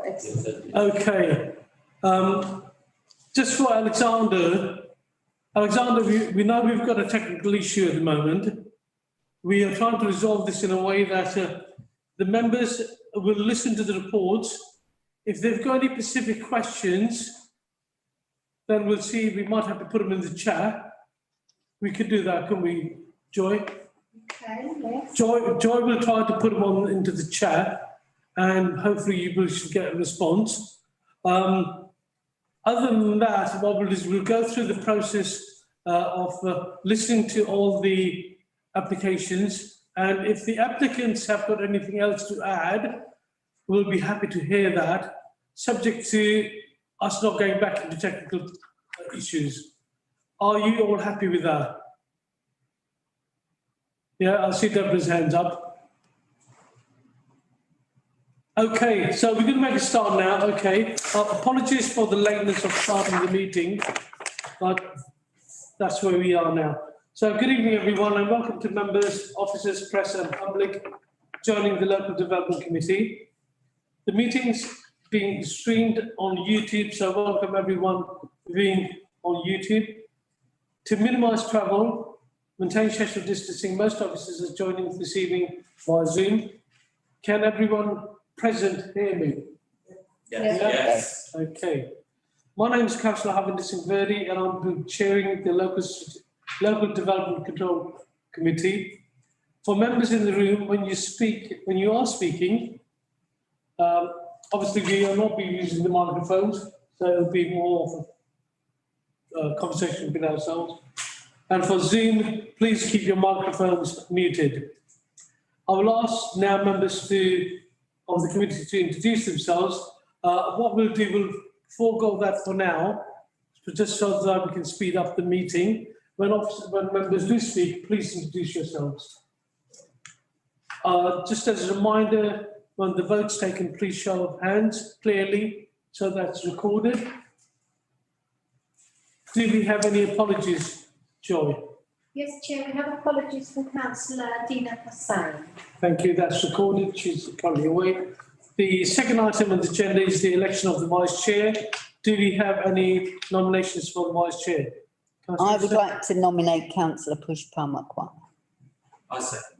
excellent. Okay. Just for Alexander, we know we've got a technical issue at the moment. We are trying to resolve this in a way that the members will listen to the reports. If they've got any specific questions, then we'll see. We might have to put them in the chat. We could do that, couldn't we, Joy? Okay, yes. Joy will try to put them on into the chat, and hopefully you will should get a response. Other than that, what we'll do is we'll go through the process of listening to all the applications, and if the applicants have got anything else to add, we'll be happy to hear that, subject to us not going back into technical issues. Are you all happy with that? Yeah, I'll see Deborah's hands up. Okay, so we're going to make a start now. Okay, apologies for the lateness of starting the meeting, but that's where we are now. So good evening, everyone, and welcome to members, officers, press and public joining the Local Development Committee. The meeting's being streamed on YouTube, so welcome everyone viewing on YouTube. To minimise travel, maintain social distancing, most officers are joining this evening via Zoom. Can everyone present hear me? Yes. Yeah? Yes. Okay. My name is Councillor Havinder Singh Verdi, and I'm chairing the Local Development Control Committee. For members in the room, when you are speaking, obviously we will not be using the microphones, so it'll be more of a conversation between ourselves. And for Zoom, please keep your microphones muted. I will ask now members of the committee to introduce themselves. What we'll do, we'll forego that for now, just so that we can speed up the meeting. When members do speak, please introduce yourselves. Just as a reminder, when the vote's taken, please show of hands clearly, so that's recorded. Do we have any apologies, Joy? Yes, Chair, we have apologies from Councillor Dina Hassan. Thank you, that's recorded. She's currently away. The second item on the agenda is the election of the Vice Chair. Do we have any nominations for the Vice Chair? I would like to nominate Councillor Pushpamakwa. I second.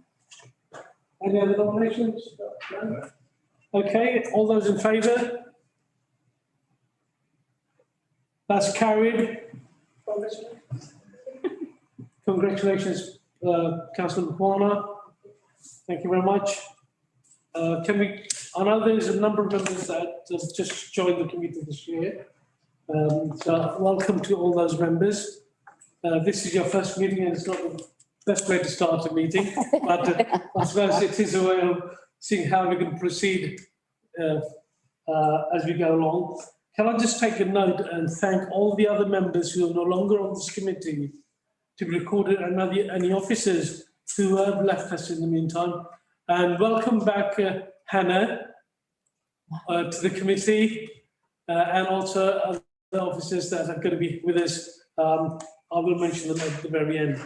Any other nominations? No? Okay, all those in favour? That's carried. Congratulations, Councillor Makwana. Thank you very much. I know there's a number of members that have just joined the committee this year. So welcome to all those members. This is your first meeting, and it's not the best way to start a meeting, but I suppose it is a way of seeing how we can proceed as we go along. Can I just take a note and thank all the other members who are no longer on this committee to be recorded, and any officers who have left us in the meantime. And welcome back, Hannah, to the committee, and also other officers that are going to be with us. I will mention them at the very end.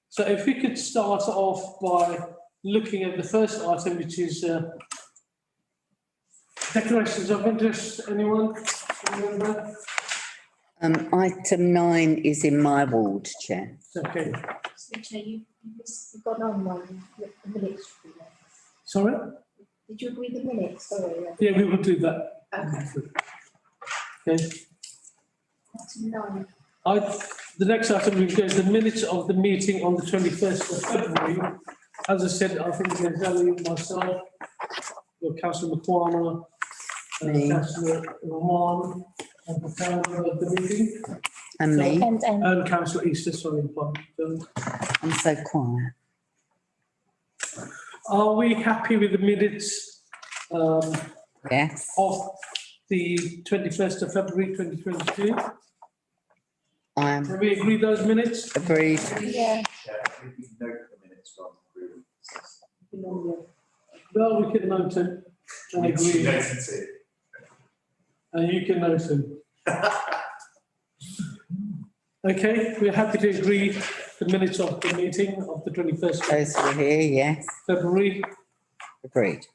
So if we could start off by looking at the first item, which is declarations of interest. Anyone remember? Item 9 is in my ward, Chair. Okay. So, Chair, you've got on one, the minutes. Sorry? Did you agree the minutes? Sorry. Yeah, we will do that. Okay. Okay. Item 9. The next item is the minutes of the meeting on the 21st of February. As I said, I think there's only myself, Councillor Makwana, Councillor Rahman, and the founder of the meeting. And me. And Councillor Easter, sorry. I'm so quiet. Are we happy with the minutes Yes. of the 21st of February 2022? I am. Can we agree those minutes? Agreed. Yeah. We note the minutes rather than approve. Well, we can note it and agree. And you can note them. Okay, we're happy to agree the minutes of the meeting of the 21st Those were here, yes. February. Agreed.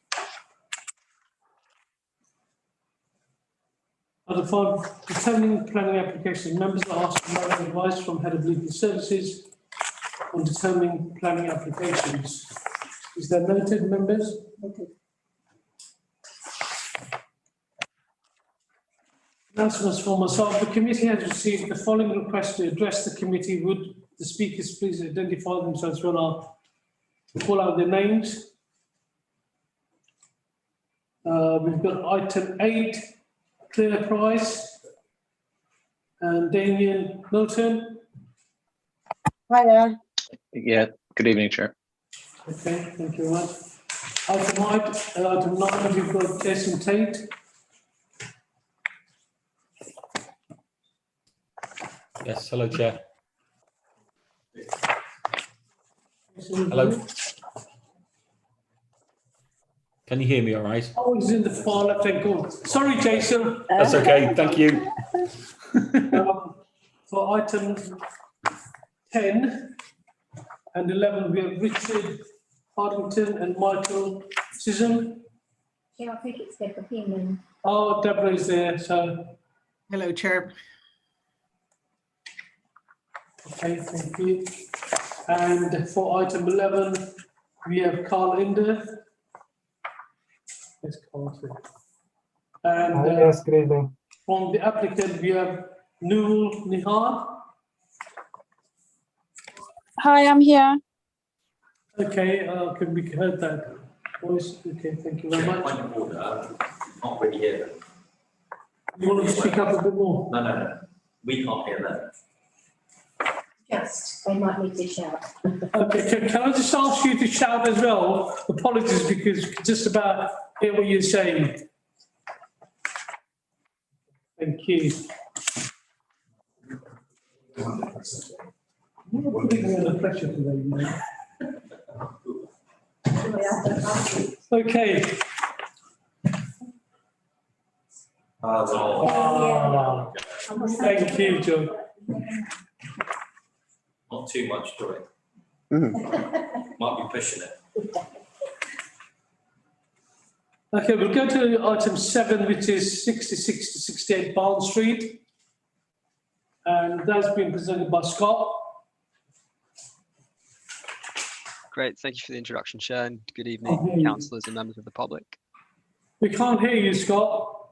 Item 5, determining planning applications. Members are asked for moral advice from Head of Legal Services on determining planning applications. Is that noted, members? Announcements for myself. The committee has received the following request to address the committee. Would the speakers please identify themselves when I call out their names? We've got item 8, Claire Price and Damien Milton. Hi there. Yeah, good evening, Chair. Okay, thank you very much. Item 9, we've got Jason Tate. Yes, hello, Chair. Jason Hello. Can you hear me all right? Oh, he's in the far left-hand corner. Sorry, Jason. That's okay, thank you. For item 10 and 11, we have Richard Hardington and Michael Sisson. Yeah, I think it's Deborah Keenan. Oh, Deborah is there, so, Hello, Chair. okay, thank you. And for item 11, we have Carl Inder. Yes, Carl. And Yes, good evening. from the applicant, we have Nurul Nihar. Hi, I'm here. Okay, can we heard that voice? Okay, thank you very Point much. of order, can't really hear them. You want to speak up a bit more? No, we can't hear them. Just, they might need to shout. Okay, can I just ask you to shout as well? Apologies, because just about hear what you're saying. Thank you. You're putting me under pressure today, you know. Okay. Ah, thank you, John. Not too much, do it. Mhm. Might be pushing it. Okay, we'll go to item 7, which is 66 to 68 Barn Street. And that's been presented by Scott. Great, thank you for the introduction, Chair, and good hear evening, you. councillors and members of the public. We can't hear you, Scott.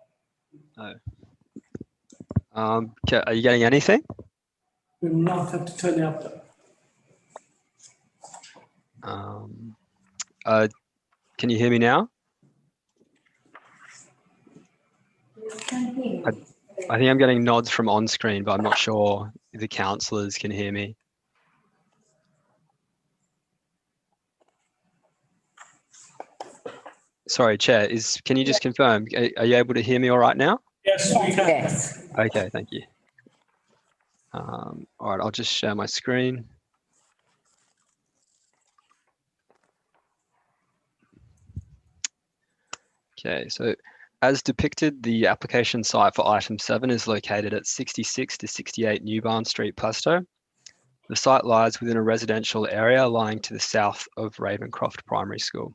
Okay, are you getting anything? We will not have to turn it up. Can you hear me now? I think I'm getting nods from on screen, but I'm not sure if the councillors can hear me. Sorry, Chair, can you just confirm, are you able to hear me all right now? Yes, we can. Yes. Okay, thank you. All right, I'll just share my screen. Okay, so as depicted, the application site for item 7 is located at 66 to 68 New Barn Street, Plaistow. The site lies within a residential area lying to the south of Ravencroft Primary School.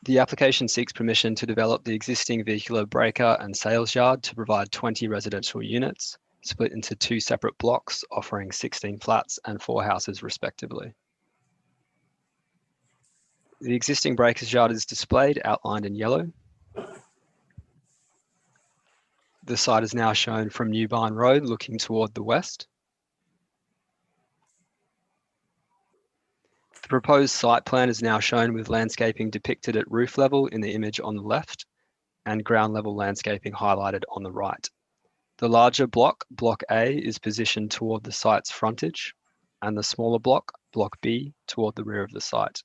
The application seeks permission to develop the existing vehicular breaker and sales yard to provide 20 residential units, split into 2 separate blocks, offering 16 flats and 4 houses respectively. The existing breakers yard is displayed, outlined in yellow. The site is now shown from New Barn Road, looking toward the west. The proposed site plan is now shown with landscaping depicted at roof level in the image on the left and ground level landscaping highlighted on the right. The larger block, Block A, is positioned toward the site's frontage, and the smaller block, Block B, toward the rear of the site.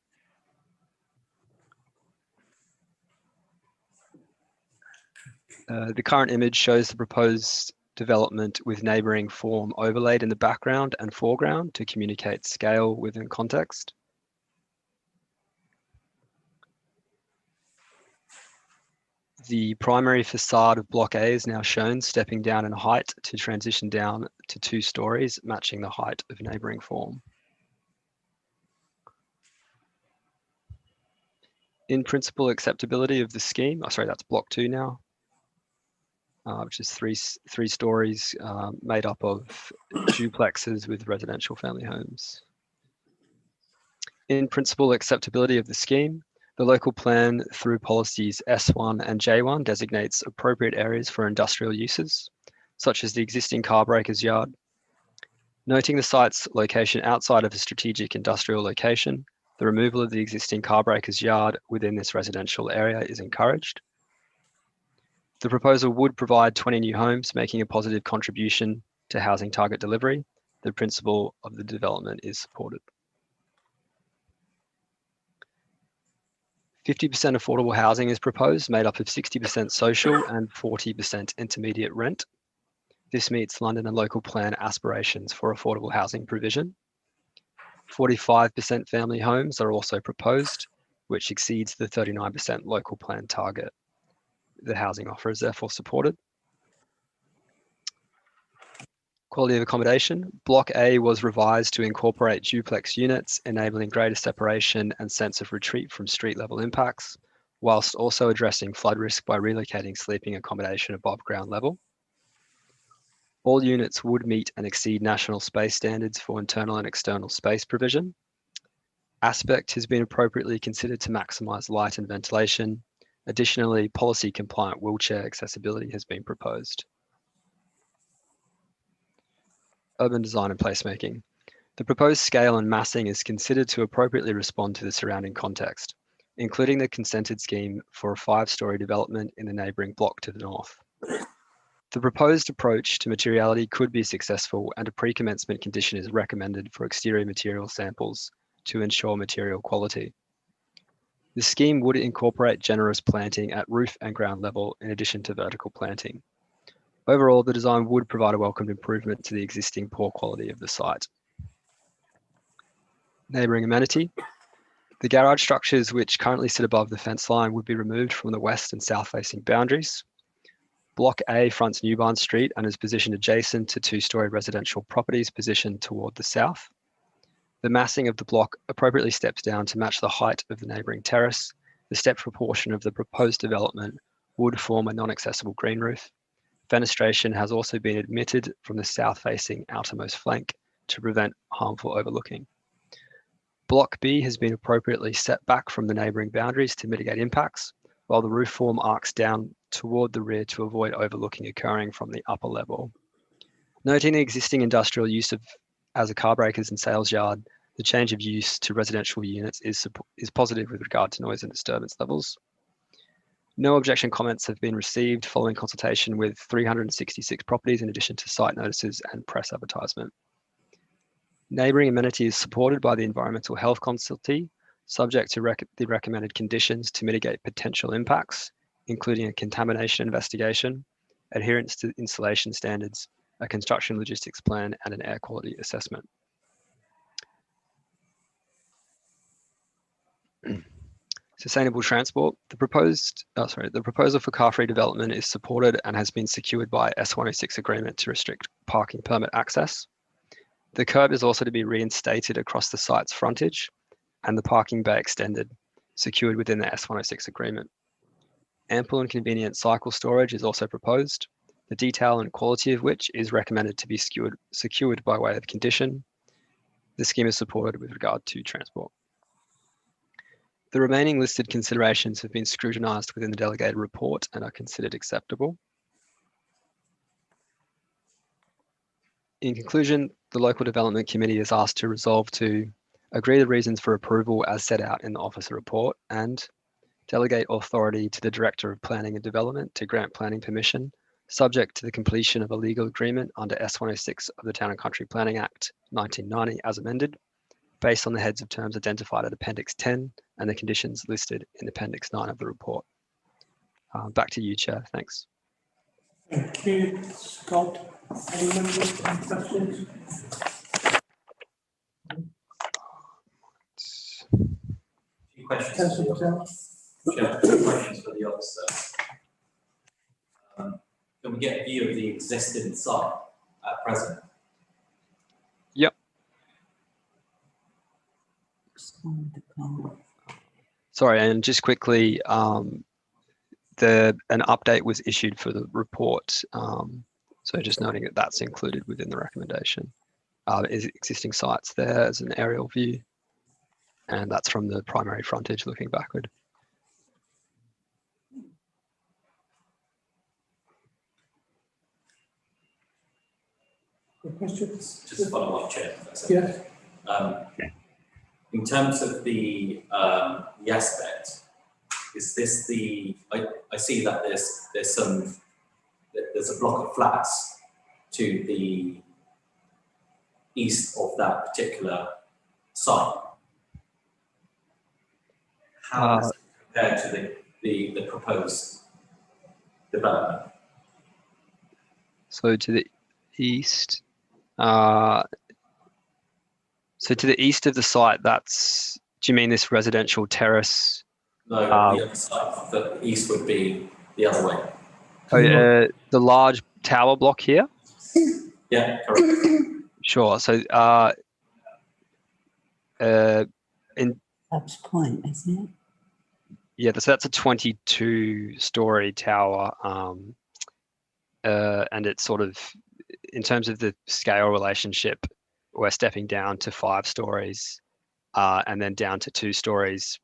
The current image shows the proposed development with neighbouring form overlaid in the background and foreground to communicate scale within context. The primary facade of Block A is now shown stepping down in height to transition down to 2 stories, matching the height of neighbouring form. In principle acceptability of the scheme, sorry, that's block 2 now, which is three stories made up of duplexes with residential family homes. In principle acceptability of the scheme, the local plan through policies S1 and J1 designates appropriate areas for industrial uses, such as the existing car breakers yard. Noting the site's location outside of a strategic industrial location, the removal of the existing car breakers yard within this residential area is encouraged. The proposal would provide 20 new homes, making a positive contribution to housing target delivery. The principle of the development is supported. 50% affordable housing is proposed, made up of 60% social and 40% intermediate rent. This meets London and local plan aspirations for affordable housing provision. 45% family homes are also proposed, which exceeds the 39% local plan target. The housing offer is therefore supported. Quality of accommodation. Block A was revised to incorporate duplex units, enabling greater separation and sense of retreat from street level impacts, whilst also addressing flood risk by relocating sleeping accommodation above ground level. All units would meet and exceed national space standards for internal and external space provision. Aspect has been appropriately considered to maximise light and ventilation. Additionally, policy compliant wheelchair accessibility has been proposed. Urban design and placemaking. The proposed scale and massing is considered to appropriately respond to the surrounding context, including the consented scheme for a 5-storey development in the neighbouring block to the north. The proposed approach to materiality could be successful, and a pre-commencement condition is recommended for exterior material samples to ensure material quality. The scheme would incorporate generous planting at roof and ground level in addition to vertical planting. Overall, the design would provide a welcomed improvement to the existing poor quality of the site. Neighbouring amenity. The garage structures which currently sit above the fence line would be removed from the west and south facing boundaries. Block A fronts Newbarn Street and is positioned adjacent to 2-storey residential properties positioned toward the south. The massing of the block appropriately steps down to match the height of the neighbouring terrace. The stepped proportion of the proposed development would form a non-accessible green roof. Fenestration has also been admitted from the south-facing outermost flank to prevent harmful overlooking. Block B has been appropriately set back from the neighbouring boundaries to mitigate impacts, while the roof form arcs down toward the rear to avoid overlooking occurring from the upper level. Noting the existing industrial use as a car breakers and sales yard, the change of use to residential units is positive with regard to noise and disturbance levels. No objection comments have been received following consultation with 366 properties in addition to site notices and press advertisement. Neighbouring amenity is supported by the Environmental Health Consultee, subject to the recommended conditions to mitigate potential impacts, including a contamination investigation, adherence to installation standards, a construction logistics plan, and an air quality assessment. Sustainable transport. The proposal for car-free development is supported and has been secured by S106 agreement to restrict parking permit access. The curb is also to be reinstated across the site's frontage and the parking bay extended, secured within the S106 agreement. Ample and convenient cycle storage is also proposed, the detail and quality of which is recommended to be secured by way of condition. The scheme is supported with regard to transport. The remaining listed considerations have been scrutinised within the delegated report and are considered acceptable. In conclusion, the Local Development Committee is asked to resolve to agree the reasons for approval as set out in the officer report and delegate authority to the Director of Planning and Development to grant planning permission, subject to the completion of a legal agreement under S106 of the Town and Country Planning Act 1990 as amended, based on the heads of terms identified at Appendix 10 and the conditions listed in Appendix 9 of the report. Back to you, Chair. Thanks. Thank you, Scott. Any members, any questions? Few questions Councillor for Patel? the Chair, two questions for the officer. Can we get a view of the existing site at present? Sorry, and just quickly, an update was issued for the report. So just noting that that's included within the recommendation. Is existing sites there as an aerial view, and that's from the primary frontage looking backward. Questions? Just a follow-up, Chair. if that's Yeah. okay. In terms of the aspect, is this I see that there's a block of flats to the east of that particular site. How does it compare to the proposed development? So to the east, so to the east of the site, that's, do you mean this residential terrace? No, the other side, the east would be the other way. The large tower block here? Yeah, correct. Sure. So That's point, isn't it? yeah, so that's a 22-story tower, and it's sort of, in terms of the scale relationship, we're stepping down to 5 stories and then down to 2 stories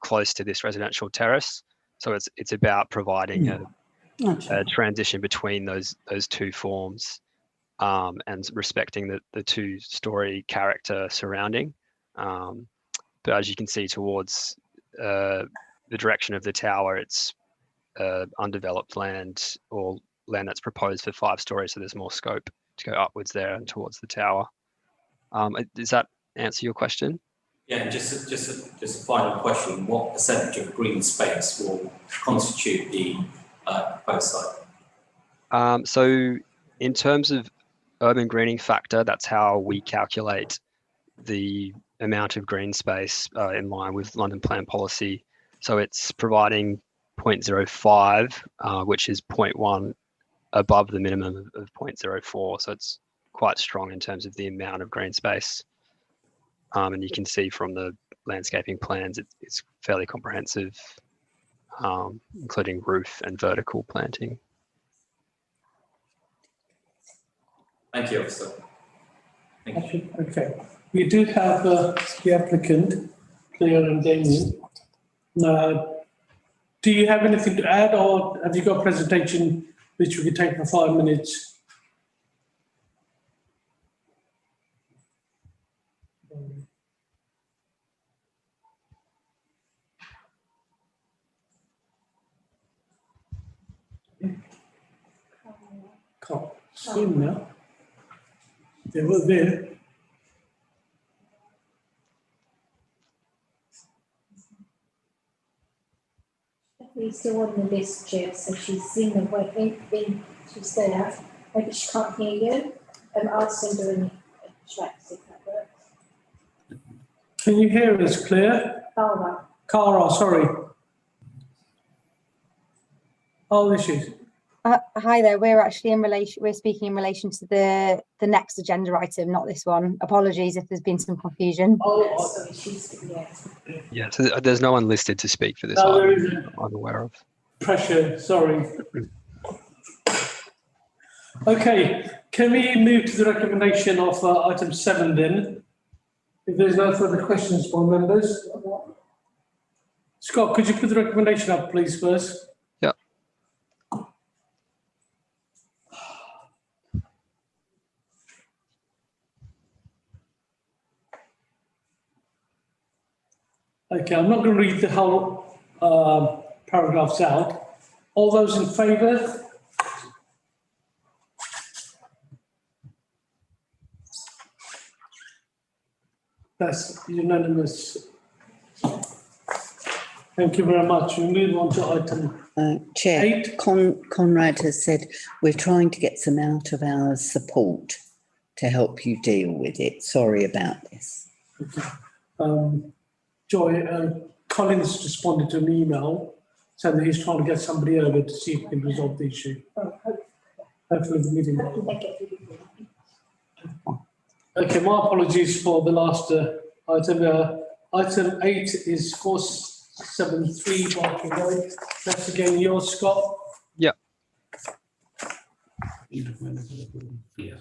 close to this residential terrace. So it's about providing a transition between those two forms and respecting the 2-story character surrounding. But as you can see towards the direction of the tower, it's undeveloped land or land that's proposed for 5 stories, so there's more scope to go upwards there and towards the tower. Does that answer your question? Yeah, and just a final question: what percentage of green space will constitute the proposed site? So in terms of urban greening factor, that's how we calculate the amount of green space in line with London Plan policy. So it's providing 0.05, which is 0.1 above the minimum of 0.04. So it's quite strong in terms of the amount of green space. And you can see from the landscaping plans, it's fairly comprehensive, including roof and vertical planting. Thank you, officer. Thank you. Okay. We do have the applicant, Claire and Damien. Do you have anything to add, or have you got a presentation which we can take for 5 minutes? Can't see them now. They were there. She's still on the list, Chair, so she's in the way, she's there. Maybe she can't hear you. I'll send her a track if that works. Can you hear us, Claire? Cara, sorry. Oh, this is. Hi there. We're speaking in relation to the next agenda item, not this one. Apologies if there's been some confusion. Oh, sorry, she's, Yeah, so there's no one listed to speak for this no, there item isn't. I'm aware of. Pressure, sorry. Okay, can we move to the recommendation of item 7 then? If there's no further questions by members. Scott, could you put the recommendation up, please, first? Yeah. Okay, I'm not going to read the whole paragraphs out. All those in favour? That's unanimous. Thank you very much. We move on to item Chair, 8. Conrad has said we're trying to get some out of our support to help you deal with it. Sorry about this. Okay. Joy, Collins responded to an email saying that he's trying to get somebody over to see if he can resolve the issue. Hopefully the meeting. Okay, my apologies for the last item. Item 8 is for 473 Barking Road. That's again yours, Scott. Yep. Yes.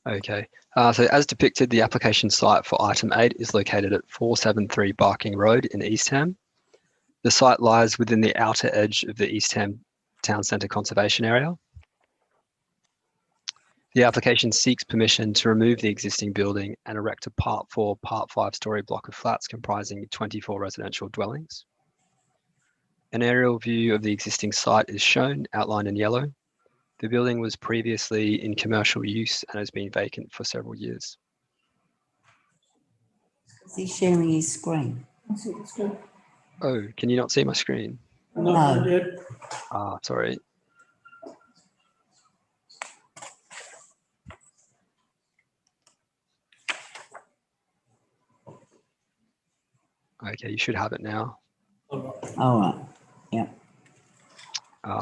Okay, so as depicted, the application site for item 8 is located at 473 Barking Road in Eastham. The site lies within the outer edge of the Eastham Town Centre Conservation Area. The application seeks permission to remove the existing building and erect a Part 4, Part 5-storey block of flats comprising 24 residential dwellings. An aerial view of the existing site is shown, outlined in yellow. The building was previously in commercial use and has been vacant for several years. Is he sharing his screen? Oh, can you not see my screen? No, No. not yet. Ah, sorry. Okay, you should have it now. All right. Yeah.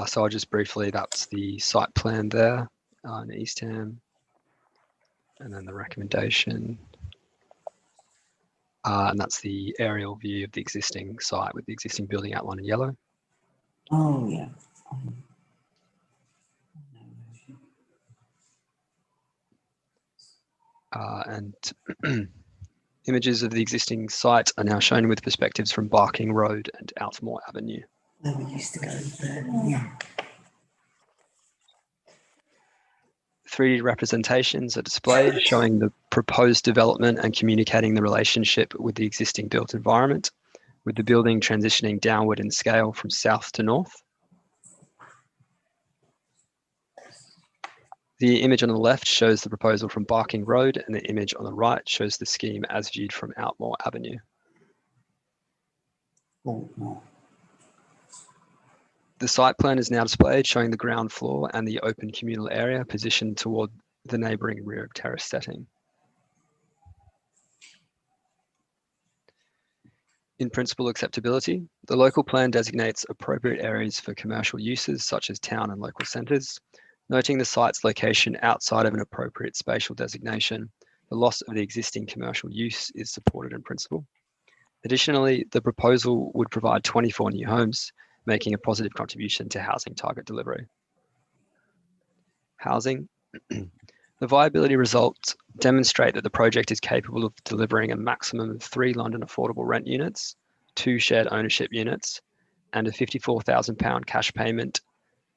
So I'll just briefly, that's the site plan there in Eastham, and then the recommendation. And that's the aerial view of the existing site with the existing building outlined in yellow. Oh, yeah. And images of the existing site are now shown with perspectives from Barking Road and Outmore Avenue. Where we used to go there. Yeah. 3D representations are displayed showing the proposed development and communicating the relationship with the existing built environment, with the building transitioning downward in scale from south to north. The image on the left shows the proposal from Barking Road, and the image on the right shows the scheme as viewed from Outmore Avenue. Oh, no. The site plan is now displayed showing the ground floor and the open communal area positioned toward the neighbouring rear terrace setting. In principal acceptability, the local plan designates appropriate areas for commercial uses such as town and local centres. Noting the site's location outside of an appropriate spatial designation, the loss of the existing commercial use is supported in principle. Additionally, the proposal would provide 24 new homes, making a positive contribution to housing target delivery. Housing. The viability results demonstrate that the project is capable of delivering a maximum of 3 London affordable rent units, 2 shared ownership units, and a £54,000 cash payment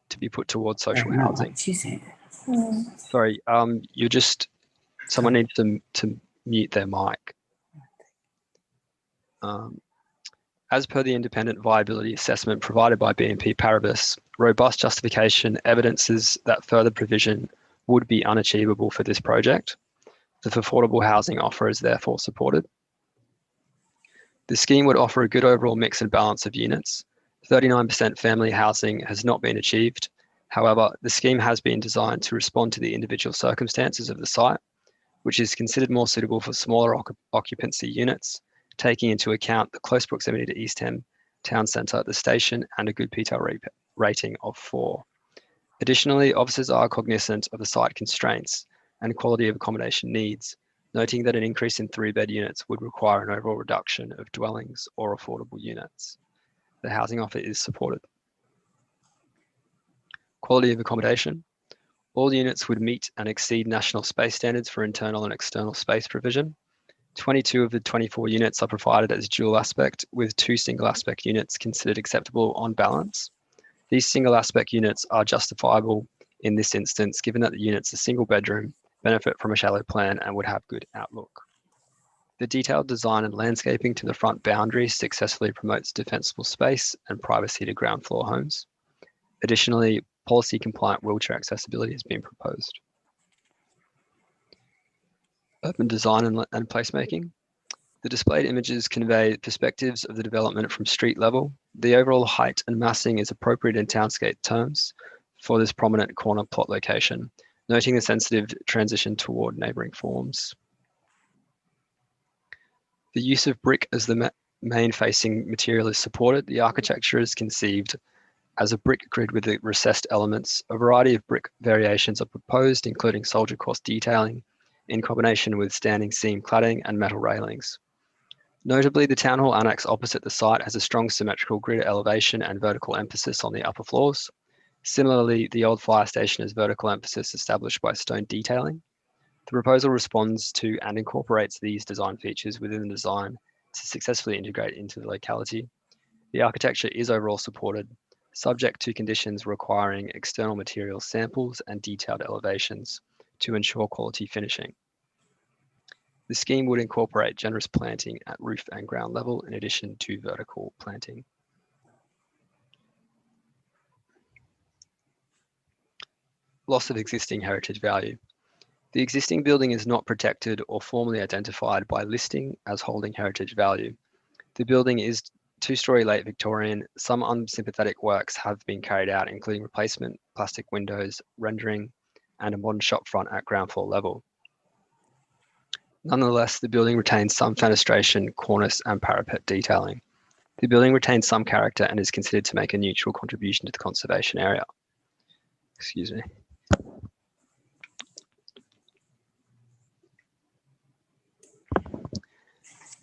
to be put towards social housing. She said. Sorry, you're just, someone needs to mute their mic. As per the independent viability assessment provided by BNP Paribas, robust justification evidences that further provision would be unachievable for this project. The affordable housing offer is therefore supported. The scheme would offer a good overall mix and balance of units. 39% family housing has not been achieved. However, the scheme has been designed to respond to the individual circumstances of the site, which is considered more suitable for smaller occupancy units, taking into account the close proximity to Eastham Town Centre, the station, and a good PTEL rating of 4. Additionally, officers are cognizant of the site constraints and quality of accommodation needs, noting that an increase in 3-bed units would require an overall reduction of dwellings or affordable units. The housing offer is supported. Quality of accommodation. All units would meet and exceed national space standards for internal and external space provision. 22 of the 24 units are provided as dual aspect, with 2 single aspect units considered acceptable on balance. These single aspect units are justifiable in this instance, given that the units are single bedroom, benefit from a shallow plan, and would have good outlook. The detailed design and landscaping to the front boundary successfully promotes defensible space and privacy to ground floor homes. Additionally, policy compliant wheelchair accessibility has been proposed. Urban design and placemaking. The displayed images convey perspectives of the development from street level. The overall height and massing is appropriate in townscape terms for this prominent corner plot location, noting the sensitive transition toward neighbouring forms. The use of brick as the main facing material is supported. The architecture is conceived as a brick grid with the recessed elements. A variety of brick variations are proposed, including soldier course detailing, in combination with standing seam cladding and metal railings. Notably, the Town Hall Annex opposite the site has a strong symmetrical grid elevation and vertical emphasis on the upper floors. Similarly, the old fire station has vertical emphasis established by stone detailing. The proposal responds to and incorporates these design features within the design to successfully integrate into the locality. The architecture is overall supported, subject to conditions requiring external material samples and detailed elevations to ensure quality finishing. The scheme would incorporate generous planting at roof and ground level in addition to vertical planting. Loss of existing heritage value. The existing building is not protected or formally identified by listing as holding heritage value. The building is two-storey late Victorian. Some unsympathetic works have been carried out, including replacement plastic windows, rendering, and a modern shop front at ground floor level. Nonetheless, the building retains some fenestration, cornice, and parapet detailing. The building retains some character and is considered to make a neutral contribution to the conservation area. Excuse me.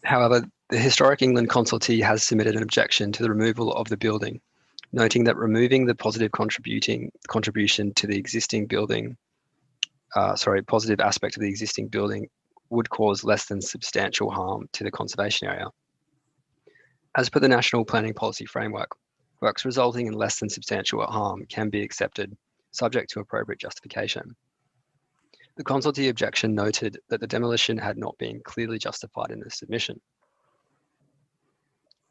However, the Historic England consultee has submitted an objection to the removal of the building, noting that removing the positive contribution to the existing building, positive aspect of the existing building would cause less than substantial harm to the conservation area. As per the National Planning Policy Framework, works resulting in less than substantial harm can be accepted, subject to appropriate justification. The consultee objection noted that the demolition had not been clearly justified in the submission.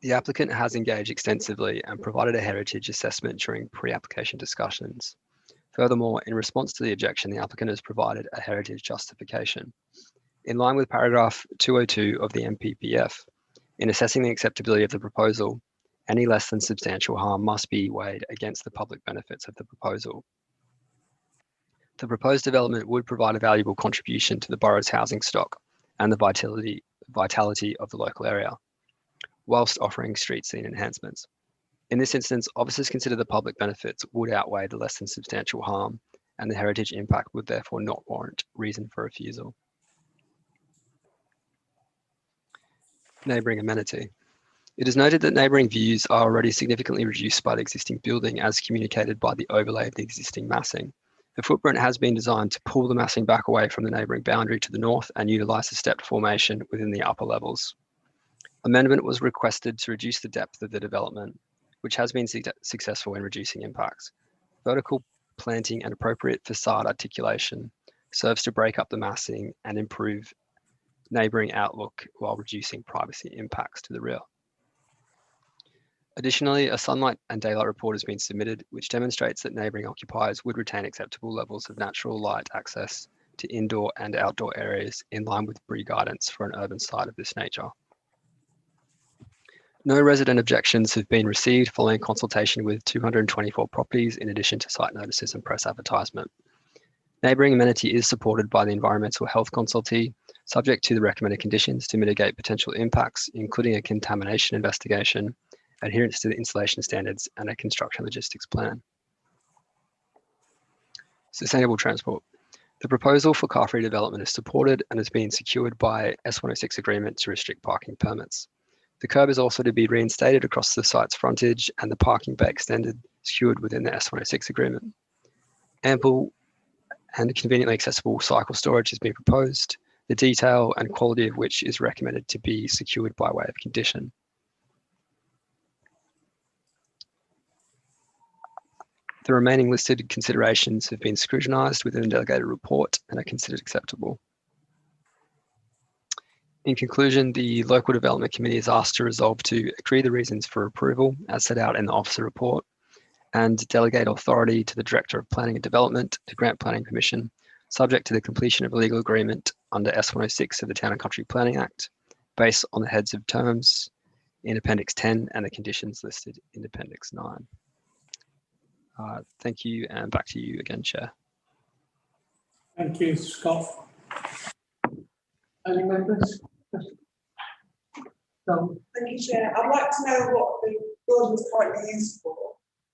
The applicant has engaged extensively and provided a heritage assessment during pre-application discussions. Furthermore, in response to the objection, the applicant has provided a heritage justification. In line with paragraph 202 of the MPPF, in assessing the acceptability of the proposal, any less than substantial harm must be weighed against the public benefits of the proposal. The proposed development would provide a valuable contribution to the borough's housing stock and the vitality of the local area, whilst offering street scene enhancements. In this instance, officers consider the public benefits would outweigh the less than substantial harm, and the heritage impact would therefore not warrant reason for refusal. Neighbouring amenity. It is noted that neighbouring views are already significantly reduced by the existing building as communicated by the overlay of the existing massing. The footprint has been designed to pull the massing back away from the neighbouring boundary to the north and utilise the stepped formation within the upper levels. Amendment was requested to reduce the depth of the development, which has been successful in reducing impacts. Vertical planting and appropriate facade articulation serves to break up the massing and improve neighbouring outlook while reducing privacy impacts to the rear. Additionally, a sunlight and daylight report has been submitted, which demonstrates that neighbouring occupiers would retain acceptable levels of natural light access to indoor and outdoor areas in line with BRE guidance for an urban site of this nature. No resident objections have been received following consultation with 224 properties in addition to site notices and press advertisement. Neighbouring amenity is supported by the Environmental Health Consultee, subject to the recommended conditions to mitigate potential impacts, including a contamination investigation, adherence to the installation standards, and a construction logistics plan. Sustainable transport. The proposal for car-free development is supported and has been secured by S106 agreement to restrict parking permits. The curb is also to be reinstated across the site's frontage and the parking bay extended, secured within the S106 agreement. Ample and conveniently accessible cycle storage has been proposed, the detail and quality of which is recommended to be secured by way of condition. The remaining listed considerations have been scrutinised within the delegated report and are considered acceptable. In conclusion, the Local Development Committee is asked to resolve to agree the reasons for approval as set out in the officer report and delegate authority to the Director of Planning and Development to grant planning permission, subject to the completion of a legal agreement under S106 of the Town and Country Planning Act, based on the heads of terms in Appendix 10 and the conditions listed in Appendix 9. Thank you, and back to you again, Chair. Thank you, Scott. Any members? No. Thank you, Chair. I'd like to know what the building is currently used for.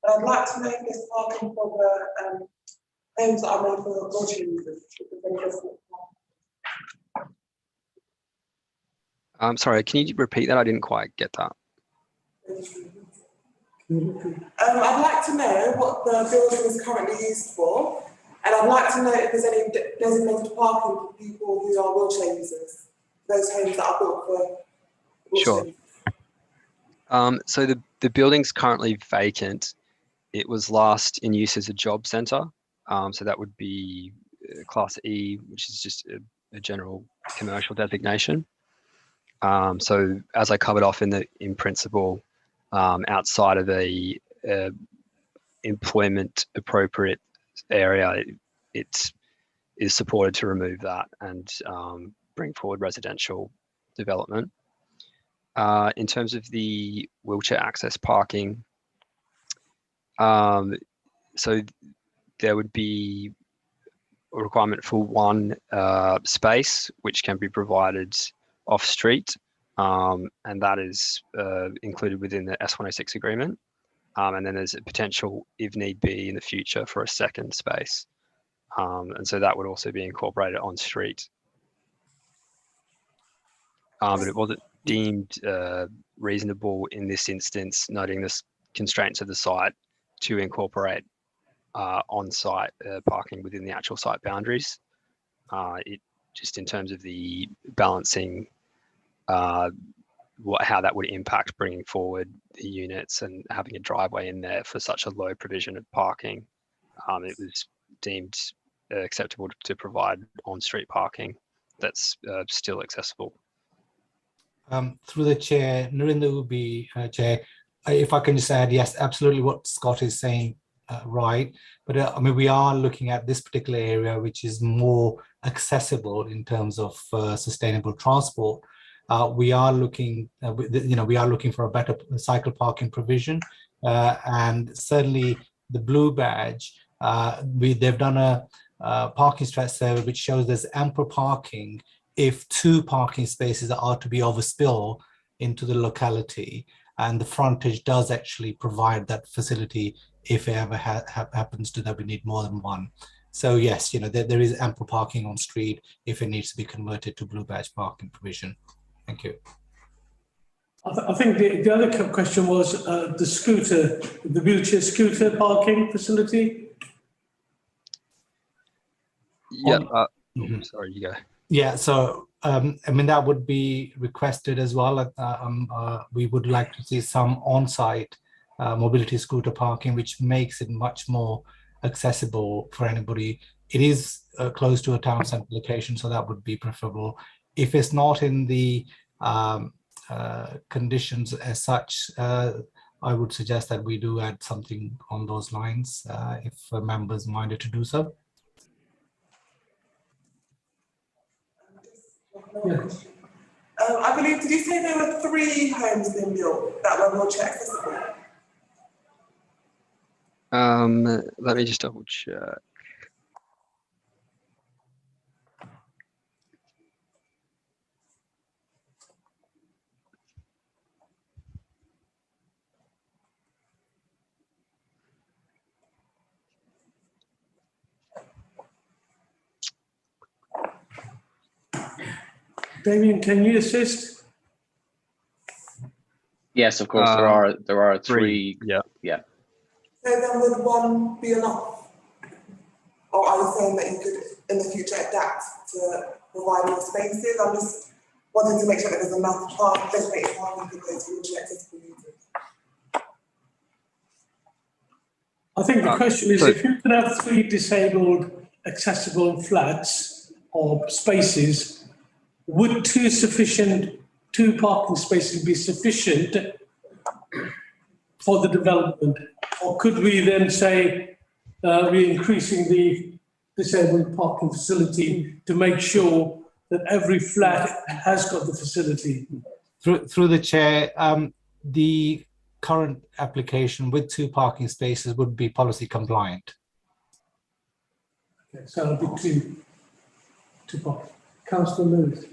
I'd like to know if there's parking for the homes that are made for lodging users. Sorry, can you repeat that? I didn't quite get that. I'd like to know what the building is currently used for, and I'd like to know if there's any designated parking for people who are wheelchair users, those homes that are built for wheelchair. Sure. So the building's currently vacant. It was last in use as a job centre. So that would be Class E, which is just a general commercial designation. So as I covered off in principle, outside of a employment appropriate area, it is supported to remove that and bring forward residential development. In terms of the wheelchair access parking, so there would be a requirement for one space which can be provided off street, and that is included within the S106 agreement. And then there's a potential, if need be, in the future for a second space. And so that would also be incorporated on street. But it wasn't deemed reasonable in this instance, noting the constraints of the site, to incorporate on-site parking within the actual site boundaries. It just in terms of the balancing how that would impact bringing forward the units and having a driveway in there for such a low provision of parking, it was deemed acceptable to provide on-street parking that's still accessible. Through the chair, Narinder will be chair. If I can just add, yes, absolutely what Scott is saying, right. But I mean, we are looking at this particular area, which is more accessible in terms of sustainable transport. We are looking, we are looking for a better cycle parking provision, and certainly the blue badge. They've done a parking stretch survey which shows there's ample parking if 2 parking spaces are to be overspill into the locality, and the frontage does actually provide that facility if it ever happens to that we need more than 1. So yes, there is ample parking on street if it needs to be converted to blue badge parking provision. Thank you. I think the other question was the wheelchair scooter parking facility. Yeah. Sorry, you go. Yeah, so I mean, that would be requested as well. We would like to see some on-site mobility scooter parking, which makes it much more accessible for anybody. It is close to a town centre location, so that would be preferable. If it's not in the conditions as such, I would suggest that we do add something on those lines if members minded to do so. I believe, did you say there were 3 homes being built that were wheelchair accessible? Let me just double check. Damien, can you assist? Yes, of course, there are 3. Yeah. Yeah. So then would 1 be enough? Or are you saying that you could in the future adapt to provide more spaces? I'm just wanting to make sure that there's enough designated parking for those wheelchair accessible users. I think the question is, if you could have 3 disabled accessible flats or spaces, would 2 parking spaces be sufficient for the development? Or could we then say we're increasing the disabled parking facility to make sure that every flat has got the facility? Through the chair, the current application with 2 parking spaces would be policy compliant. Okay, so it'll be 2 parking. Councillor Lewis.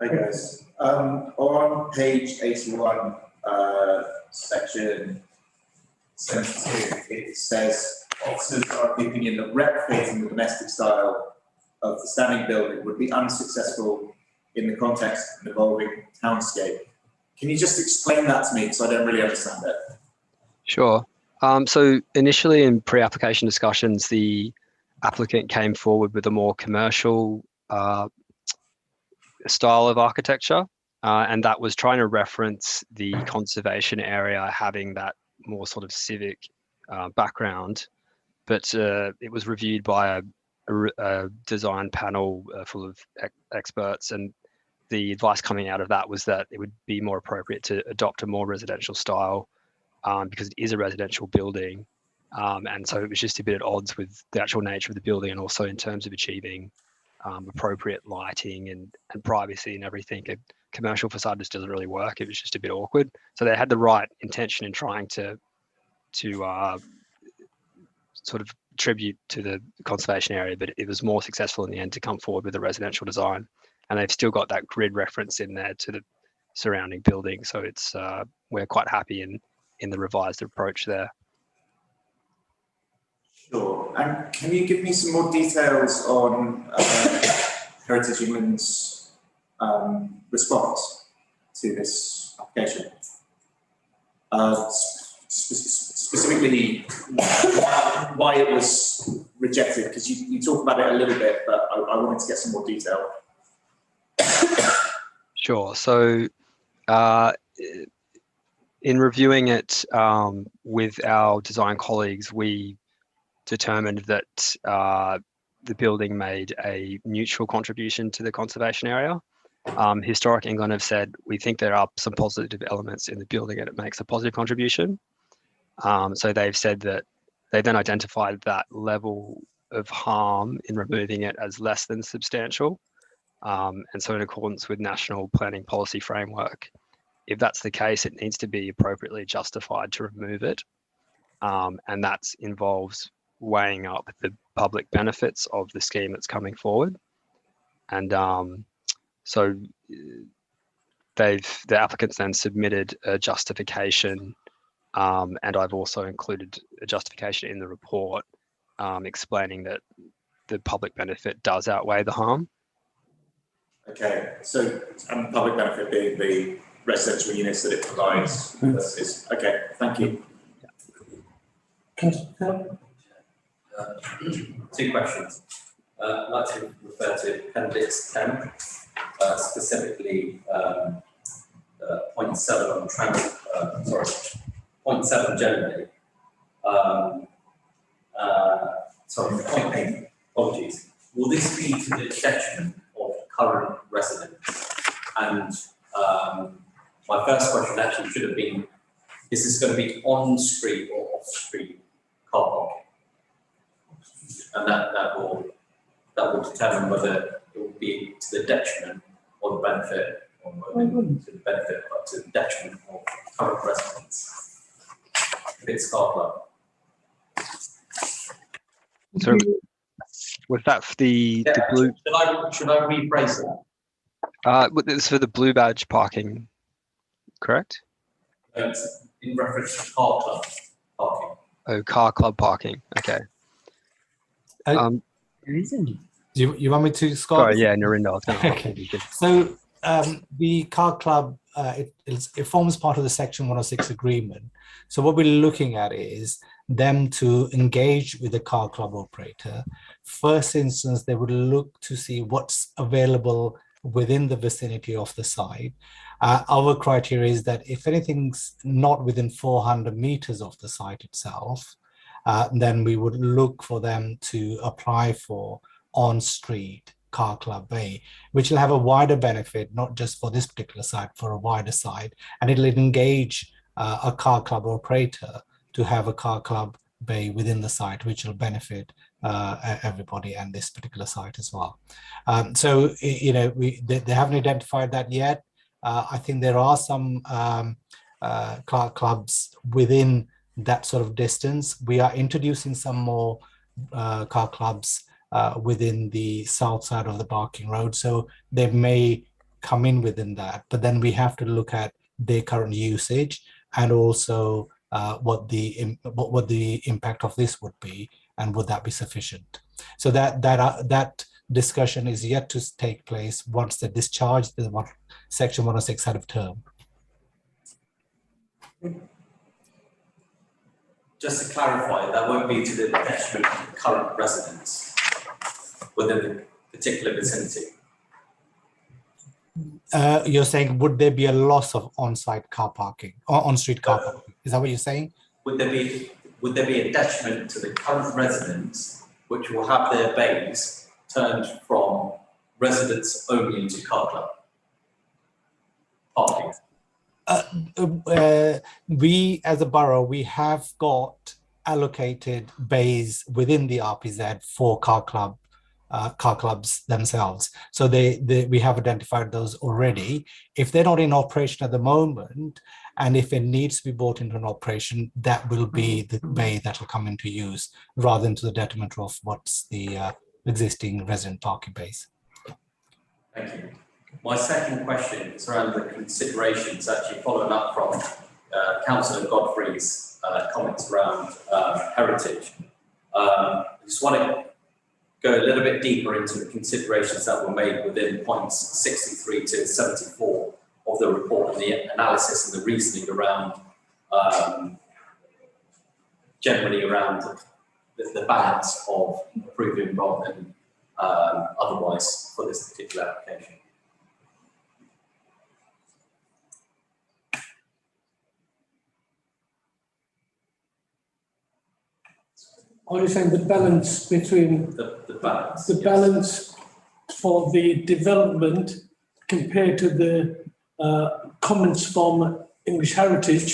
Hi guys. On page 81, section 72, it says officers are of the opinion that replicating the domestic style of the standing building would be unsuccessful in the context of an evolving townscape. Can you just explain that to me, because I don't really understand it? Sure. So initially in pre-application discussions, the applicant came forward with a more commercial style of architecture, and that was trying to reference the conservation area having that more sort of civic background. But it was reviewed by a design panel full of experts, and the advice coming out of that was that it would be more appropriate to adopt a more residential style because it is a residential building. And so it was just a bit at odds with the actual nature of the building, and also in terms of achieving appropriate lighting and privacy and everything. A commercial facade just doesn't really work. It was just a bit awkward. So they had the right intention in trying to sort of tribute to the conservation area, but it was more successful in the end to come forward with a residential design. And they've still got that grid reference in there to the surrounding building. So it's we're quite happy in the revised approach there. Sure. And can you give me some more details on Heritage England's response to this application? Specifically, why it was rejected, because you talk about it a little bit, but I wanted to get some more detail. Sure. So in reviewing it with our design colleagues, we determined that the building made a neutral contribution to the conservation area. Historic England have said, we think there are some positive elements in the building and it makes a positive contribution. So they've said that they then identified that level of harm in removing it as less than substantial. And so in accordance with national planning policy framework, if that's the case, it needs to be appropriately justified to remove it. And that involves weighing up the public benefits of the scheme that's coming forward. And so the applicants then submitted a justification, and I've also included a justification in the report explaining that the public benefit does outweigh the harm. Okay, so public benefit being the residential units that it provides versus, okay, thank you. Two questions. I'd like to refer to Appendix 10, specifically point 7 on point 7 generally. Point 8, apologies. Will this be to the detriment of current residents? And my first question actually should have been, is this going to be on-street or off-street car parking? And that will determine whether it will be to the detriment or the benefit, or to the benefit but to the detriment of current residents. If it's car club. So was that for the blue? Should I rephrase that? It's for the blue badge parking, correct? In reference to car club parking. Oh, car club parking. Okay. You want me to, Scott? Sorry, yeah, Narinder. Okay. So the car club, it forms part of the Section 106 agreement. So what we're looking at is them to engage with the car club operator. First instance, they would look to see what's available within the vicinity of the site. Our criteria is that if anything's not within 400 meters of the site itself, then we would look for them to apply for on-street car club bay, which will have a wider benefit, not just for this particular site, for a wider site, and it'll engage a car club operator to have a car club bay within the site, which will benefit everybody and this particular site as well. So, you know, they haven't identified that yet. I think there are some car clubs within that sort of distance. We are introducing some more car clubs within the south side of the Barking Road, so they may come in within that, but then we have to look at their current usage and also what the impact of this would be, and would that be sufficient. So that discussion is yet to take place once they discharge the Section 106 head of term. Just to clarify, that won't be to the detriment of the current residents within the particular vicinity. You're saying, would there be a loss of on-site car parking or on-street car parking? Is that what you're saying? Would there be a detriment to the current residents, which will have their bays turned from residents only into car club parking? We, as a borough, we have got allocated bays within the RPZ for car clubs themselves. So we have identified those already. If they're not in operation at the moment, and if it needs to be brought into an operation, that will be the bay that will come into use, rather than to the detriment of what's the existing resident parking bays. Thank you. My second question is around the considerations, actually following up from Councillor Godfrey's comments around heritage. I just want to go a little bit deeper into the considerations that were made within points 63 to 74 of the report, and the analysis and the reasoning around, generally around the balance of approving rather than otherwise for this particular application. Are you saying the balance between the balance? The balance for the development compared to the comments from English Heritage,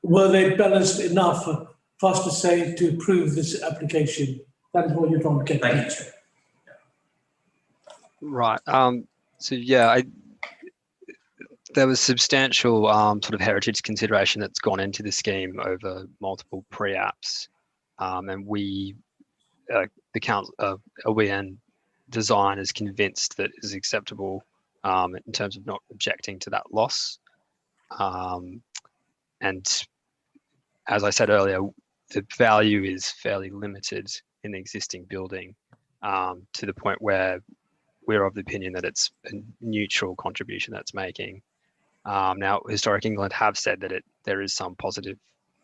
were they balanced enough for us to say to approve this application? That is what you're trying to get. Thank you, Chair. Right. So yeah, there was substantial sort of heritage consideration that's gone into the scheme over multiple pre-apps. And we, the council, OEN design is convinced that is acceptable in terms of not objecting to that loss. And as I said earlier, the value is fairly limited in the existing building to the point where we're of the opinion that it's a neutral contribution that's making. Now, Historic England have said that there is some positive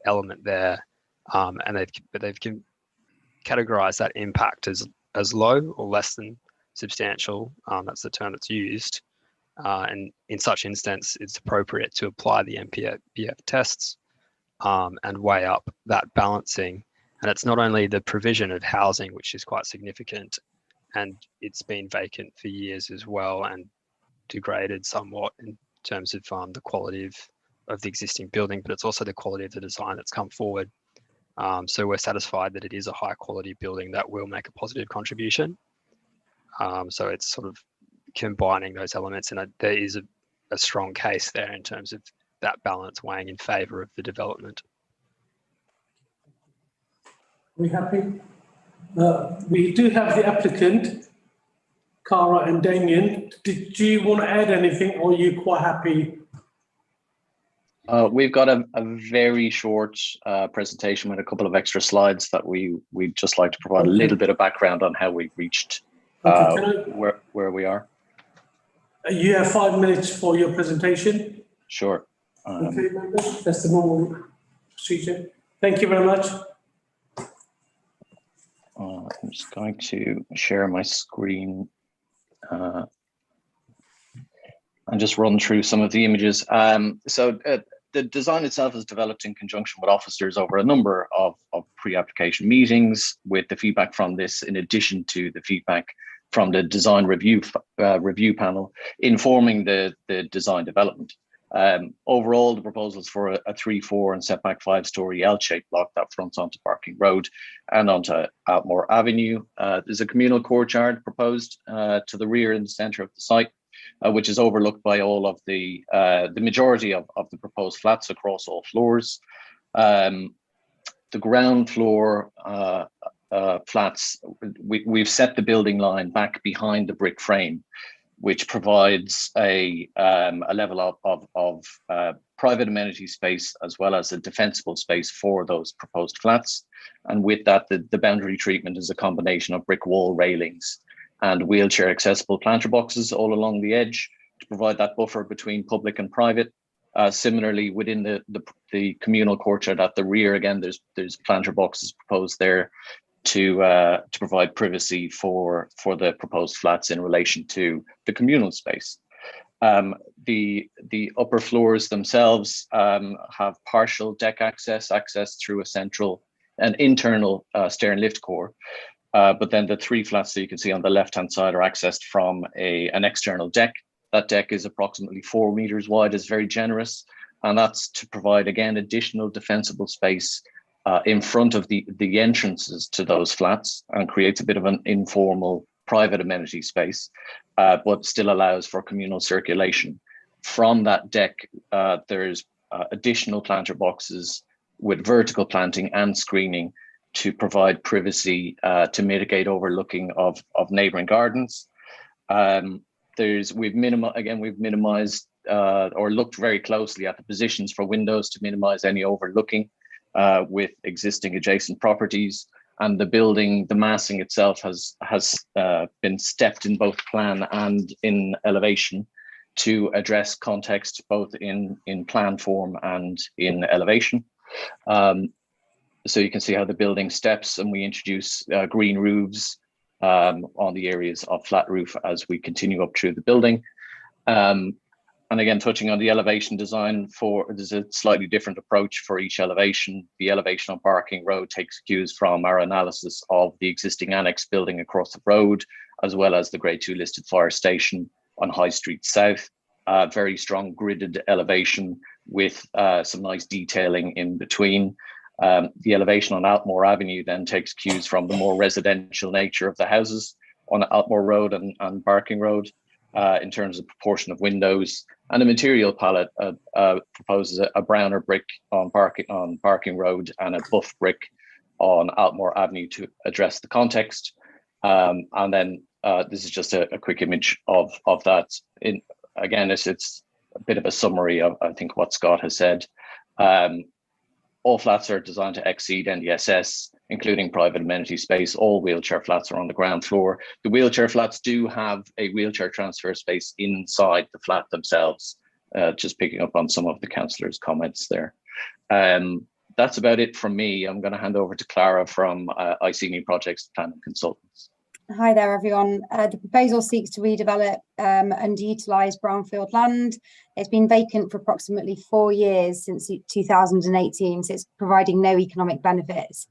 element there. And they've categorized that impact as low or less than substantial. That's the term that's used. And in such instance, it's appropriate to apply the MPF tests and weigh up that balancing. And it's not only the provision of housing, which is quite significant, and it's been vacant for years as well and degraded somewhat in terms of the quality of the existing building, but it's also the quality of the design that's come forward. So we're satisfied that it is a high quality building that will make a positive contribution. So it's sort of combining those elements, and there is a strong case there in terms of that balance weighing in favour of the development. We happy? We do have the applicant, Cara and Damien. Did you want to add anything, or are you quite happy? We've got a very short presentation with a couple of extra slides that we'd just like to provide a little bit of background on how we reached where we are. You have 5 minutes for your presentation. Sure. Okay, members, that's the normal procedure. Thank you very much. I'm just going to share my screen and just run through some of the images. The design itself is developed in conjunction with officers over a number of pre-application meetings, with the feedback from this in addition to the feedback from the design review panel informing the design development. Overall, the proposals for a 3-4 and setback 5-story L-shaped block that fronts onto Parking Road and onto Outmore Avenue. There's a communal courtyard proposed to the rear and the centre of the site, which is overlooked by all of the majority of the proposed flats across all floors. The ground floor flats, we've set the building line back behind the brick frame. which provides a level of private amenity space as well as a defensible space for those proposed flats. And with that, the boundary treatment is a combination of brick wall railings and wheelchair accessible planter boxes all along the edge to provide that buffer between public and private. Similarly, within the communal courtyard at the rear, again, there's planter boxes proposed there to provide privacy for the proposed flats in relation to the communal space. The upper floors themselves have partial deck access through an internal stair and lift core. But then the 3 flats that you can see on the left-hand side are accessed from an external deck. That deck is approximately 4 meters wide, is very generous. And that's to provide, again, additional defensible space in front of the entrances to those flats, and creates a bit of an informal private amenity space, but still allows for communal circulation. From that deck, there's additional planter boxes with vertical planting and screening to provide privacy to mitigate overlooking of neighbouring gardens. We've minimized or looked very closely at the positions for windows to minimize any overlooking with existing adjacent properties. And the massing itself has been stepped in both plan and in elevation to address context both in plan form and in elevation. So you can see how the building steps, and we introduce green roofs on the areas of flat roof as we continue up through the building. And again, touching on the elevation design, there's a slightly different approach for each elevation. The elevation on Barking Road takes cues from our analysis of the existing annex building across the road, as well as the Grade 2 listed fire station on High Street South. Very strong gridded elevation with some nice detailing in between. The elevation on Altmore Avenue then takes cues from the more residential nature of the houses on Altmore Road and Barking Road in terms of proportion of windows. And the material palette proposes a browner brick on Barking Road and a buff brick on Altmore Avenue to address the context. And then this is just a quick image of that. Again, it's a bit of a summary of, I think, what Scott has said. All flats are designed to exceed NDSS, including private amenity space. All wheelchair flats are on the ground floor. The wheelchair flats do have a wheelchair transfer space inside the flat themselves, just picking up on some of the councillors' comments there. That's about it from me. I'm going to hand over to Clara from IC New Projects Planning Consultants. Hi there, everyone. The proposal seeks to redevelop underutilised brownfield land. It's been vacant for approximately 4 years since 2018, so it's providing no economic benefits.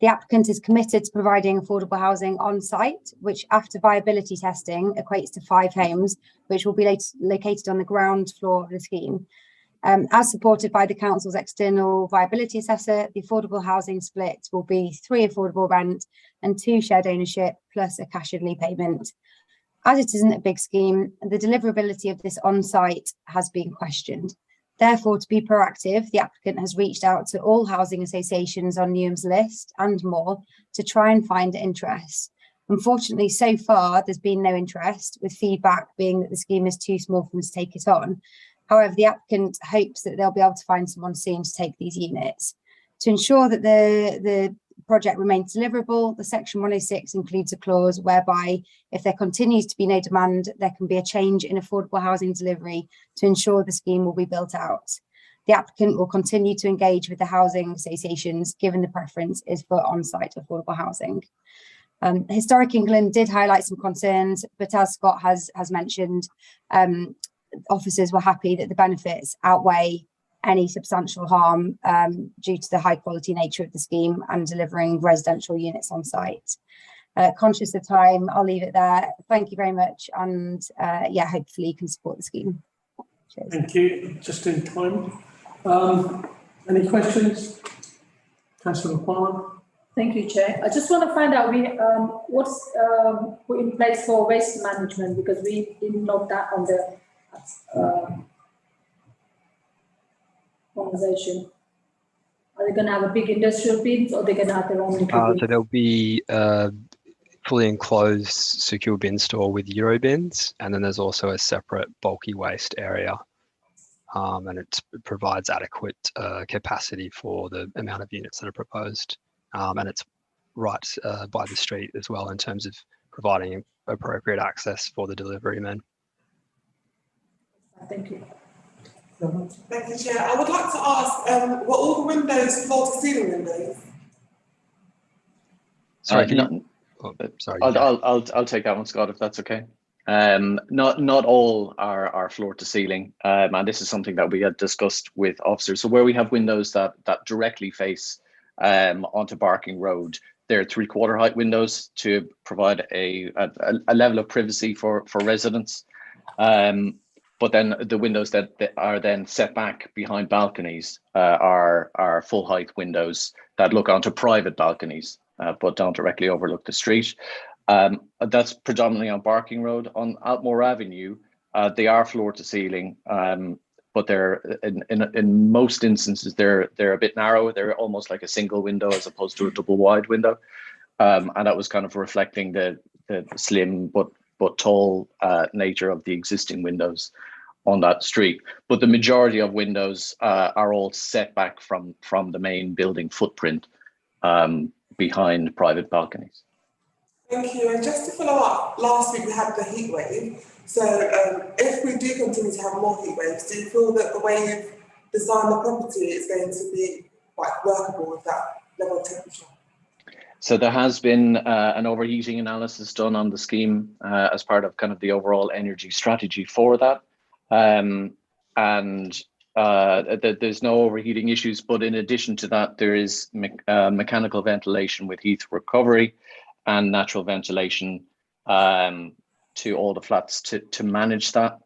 The applicant is committed to providing affordable housing on site, which after viability testing equates to 5 homes, which will be located on the ground floor of the scheme. As supported by the council's external viability assessor, the affordable housing split will be 3 affordable rent and 2 shared ownership plus a cash-only payment. As it isn't a big scheme, the deliverability of this on-site has been questioned. Therefore, to be proactive, the applicant has reached out to all housing associations on Newham's list and more to try and find interest. Unfortunately, so far, there's been no interest, with feedback being that the scheme is too small for them to take it on. However, the applicant hopes that they'll be able to find someone soon to take these units. To ensure that the project remains deliverable, the Section 106 includes a clause whereby if there continues to be no demand, there can be a change in affordable housing delivery to ensure the scheme will be built out. The applicant will continue to engage with the housing associations, given the preference is for on-site affordable housing. Historic England did highlight some concerns, but as Scott has mentioned, officers were happy that the benefits outweigh any substantial harm due to the high quality nature of the scheme and delivering residential units on site. Conscious of time, I'll leave it there. Thank you very much, and yeah, hopefully you can support the scheme. Cheers. Thank you. Just in time. Any questions? Councillor McQuarrie. Thank you, Chair. I just want to find out what's put in place for waste management, because we didn't note that on the conversation. Are they going to have a big industrial bins, or are they going to have their own? So there'll be fully enclosed secure bin store with Euro bins, and then there's also a separate bulky waste area, and it provides adequate capacity for the amount of units that are proposed, and it's right by the street as well in terms of providing appropriate access for the delivery men. Thank you. Thank you, Chair. I would like to ask, were all the windows floor-to-ceiling windows? Sorry, sorry. I'll take that one, Scott, if that's okay. Not all are floor to ceiling, and this is something that we had discussed with officers. So where we have windows that directly face onto Barking Road, they're 3/4 height windows to provide a level of privacy for residents. But then the windows that are then set back behind balconies are full height windows that look onto private balconies, but don't directly overlook the street. That's predominantly on Barking Road. On Altmore Avenue, they are floor to ceiling, but they're in most instances they're a bit narrow. They're almost like a single window as opposed to a double wide window, and that was kind of reflecting the slim but tall nature of the existing windows on that street. But the majority of windows are all set back from the main building footprint behind private balconies. Thank you. And just to follow up, last week we had the heat wave. So if we do continue to have more heat waves, do you feel that the way you've designed the property is going to be quite workable with that level of temperature? So there has been an overheating analysis done on the scheme as part of kind of the overall energy strategy for that. There's no overheating issues, but in addition to that, there is mechanical ventilation with heat recovery and natural ventilation to all the flats to manage that.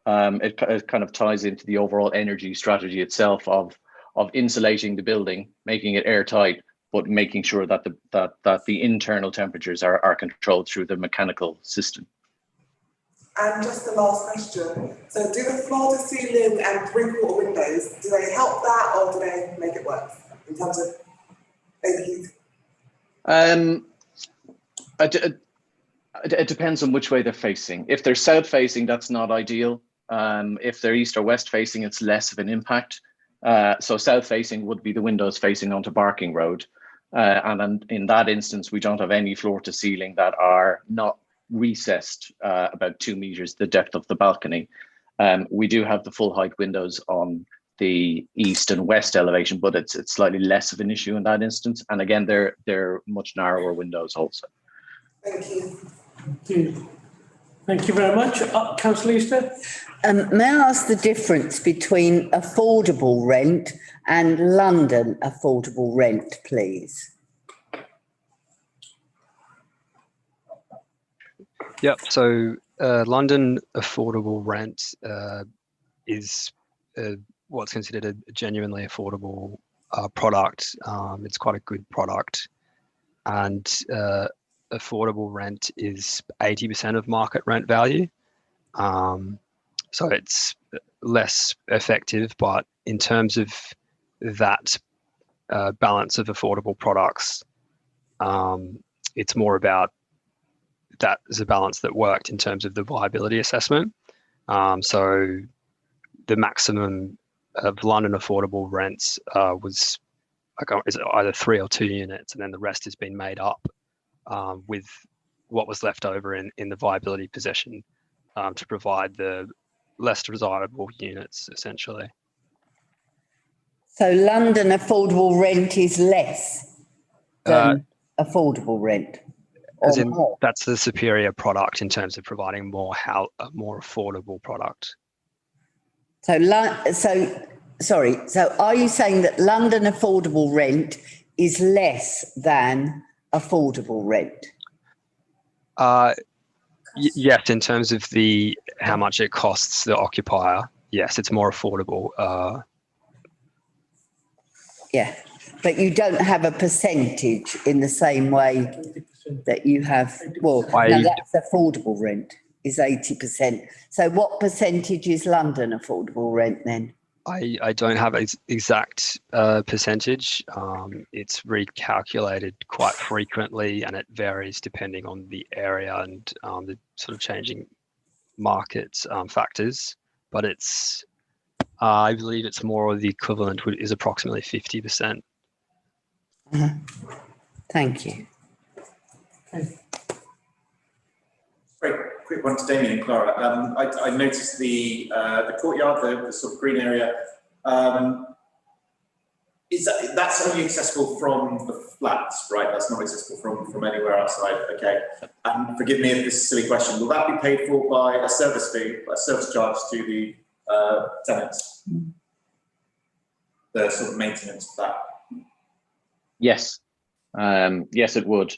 It kind of ties into the overall energy strategy itself of insulating the building, making it airtight, but making sure that the internal temperatures are controlled through the mechanical system. And just the last question. So do the floor to ceiling and 3/4 windows, do they help that or do they make it worse in terms of overheating? It depends on which way they're facing. If they're south facing, that's not ideal. If they're east or west facing, it's less of an impact. So south facing would be the windows facing onto Barking Road. And in that instance, we don't have any floor to ceiling that are not recessed about 2 meters the depth of the balcony. We do have the full height windows on the east and west elevation, but it's slightly less of an issue in that instance. And again, they're much narrower windows also. Thank you. Thank you. Thank you very much. Councillor Easter? May I ask the difference between affordable rent and London affordable rent, please? Yep. So London affordable rent is what's considered a genuinely affordable product. It's quite a good product, and affordable rent is 80% of market rent value. So it's less effective, but in terms of that balance of affordable products, it's more about that is a balance that worked in terms of the viability assessment. So the maximum of London affordable rents was is either 3 or 2 units, and then the rest has been made up with what was left over in the viability position to provide the less desirable units, essentially. So London affordable rent is less than affordable rent? As in, that's the superior product in terms of providing a more affordable product. So are you saying that London affordable rent is less than affordable rent? Yes, in terms of how much it costs the occupier, yes, it's more affordable. Yeah, but you don't have a percentage in the same way that you have. Well, no, that's affordable rent is 80%. So what percentage is London affordable rent then? I don't have an exact percentage. It's recalculated quite frequently, and it varies depending on the area and the sort of changing market factors. But it's, I believe it's more, or the equivalent is approximately 50%. Thank you. Great, quick one to Damien and Clara. I noticed the courtyard, the sort of green area. That's only accessible from the flats, right? That's not accessible from anywhere outside. Okay. And forgive me if this is a silly question. Will that be paid for by a service fee, a service charge to the tenants? The sort of maintenance of that. Yes. Yes, it would.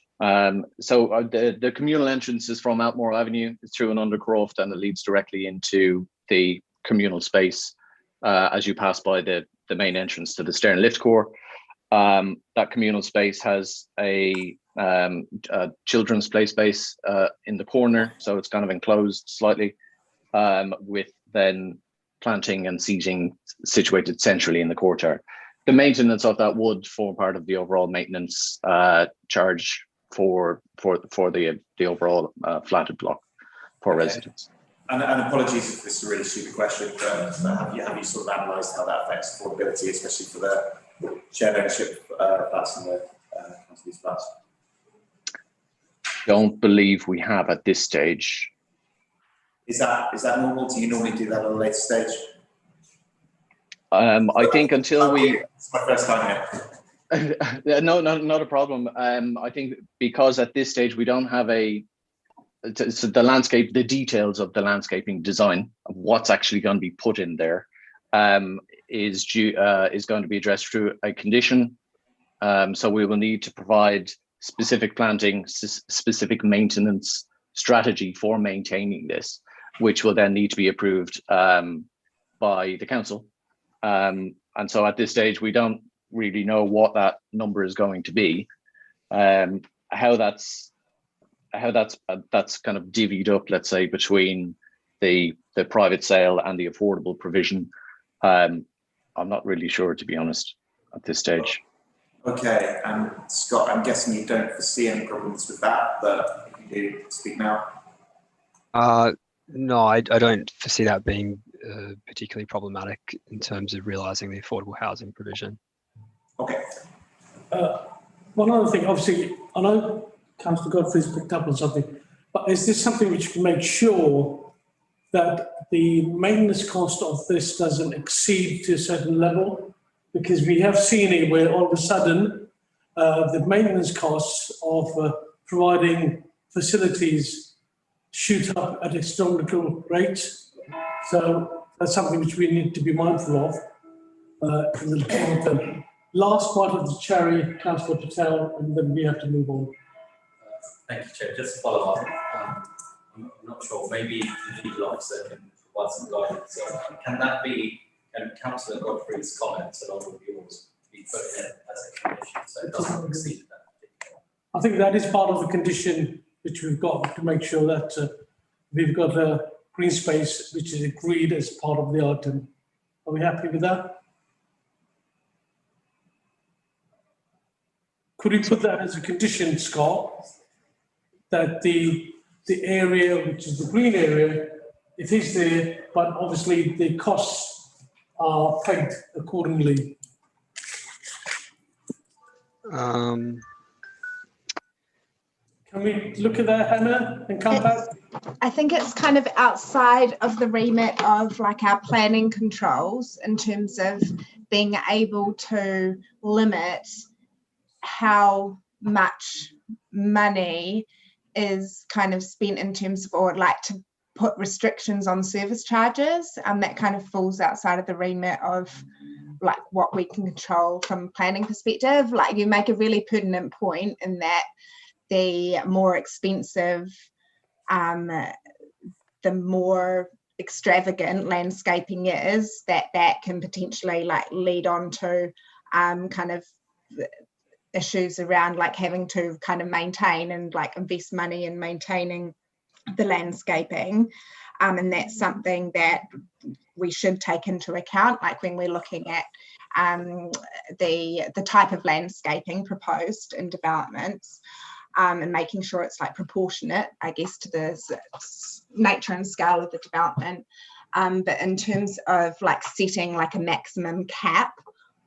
So the communal entrance is from Outmore Avenue. It's through an undercroft, and it leads directly into the communal space as you pass by the main entrance to the stair and lift core. That communal space has a children's play space in the corner, so it's kind of enclosed slightly, with then planting and seating situated centrally in the courtyard. The maintenance of that would form part of the overall maintenance charge for the overall flatted block for residents. And apologies if this is a really stupid question, but have you sort of analysed how that affects affordability, especially for the shared ownership flats and the council's flats? Don't believe we have at this stage. Is that normal? Do you normally do that at a later stage? I think until we. It's my first time here. No, not a problem. I think because at this stage we don't have so the details of the landscaping design of what's actually going to be put in there is going to be addressed through a condition. So we will need to provide specific planting, specific maintenance strategy for maintaining this, which will then need to be approved by the council. And so at this stage, we don't really know what that number is going to be. How that's kind of divvied up, let's say, between the private sale and the affordable provision. I'm not really sure, to be honest, at this stage. Okay, and Scott, I'm guessing you don't foresee any problems with that, but if you do, speak now. No, I don't foresee that being particularly problematic in terms of realising the affordable housing provision. Okay. One other thing, obviously, I know Councillor Godfrey's picked up on something, but is this something which can make sure that the maintenance cost of this doesn't exceed to a certain level? Because we have seen it where all of a sudden the maintenance costs of providing facilities shoot up at astronomical rates. So that's something which we need to be mindful of in the long term. Last part of the cherry, Councillor Patel, and then we have to move on. Thank you, Chair. Just to follow up, I'm not sure, maybe the legal officer can provide some guidance. So can that be, can Councillor Godfrey's comments along with yours be put in as a condition so it doesn't exceed that? I think that is part of the condition which we've got to make sure that we've got a green space which is agreed as part of the item. Are we happy with that? Could we put that as a condition, Scott, that the area, which is the green area, it is there, but obviously the costs are paid accordingly? Can we look at that, Hannah, and come back? I think it's kind of outside of the remit of like our planning controls in terms of being able to limit how much money is kind of spent in terms of, or like to put restrictions on service charges, and that kind of falls outside of the remit of like what we can control from a planning perspective. Like you make a really pertinent point in that the more expensive, the more extravagant landscaping is, that can potentially like lead on to kind of issues around like having to kind of maintain and like invest money in maintaining the landscaping, and that's something that we should take into account, like when we're looking at the type of landscaping proposed in developments, and making sure it's like proportionate, I guess, to the nature and scale of the development. But in terms of like setting like a maximum cap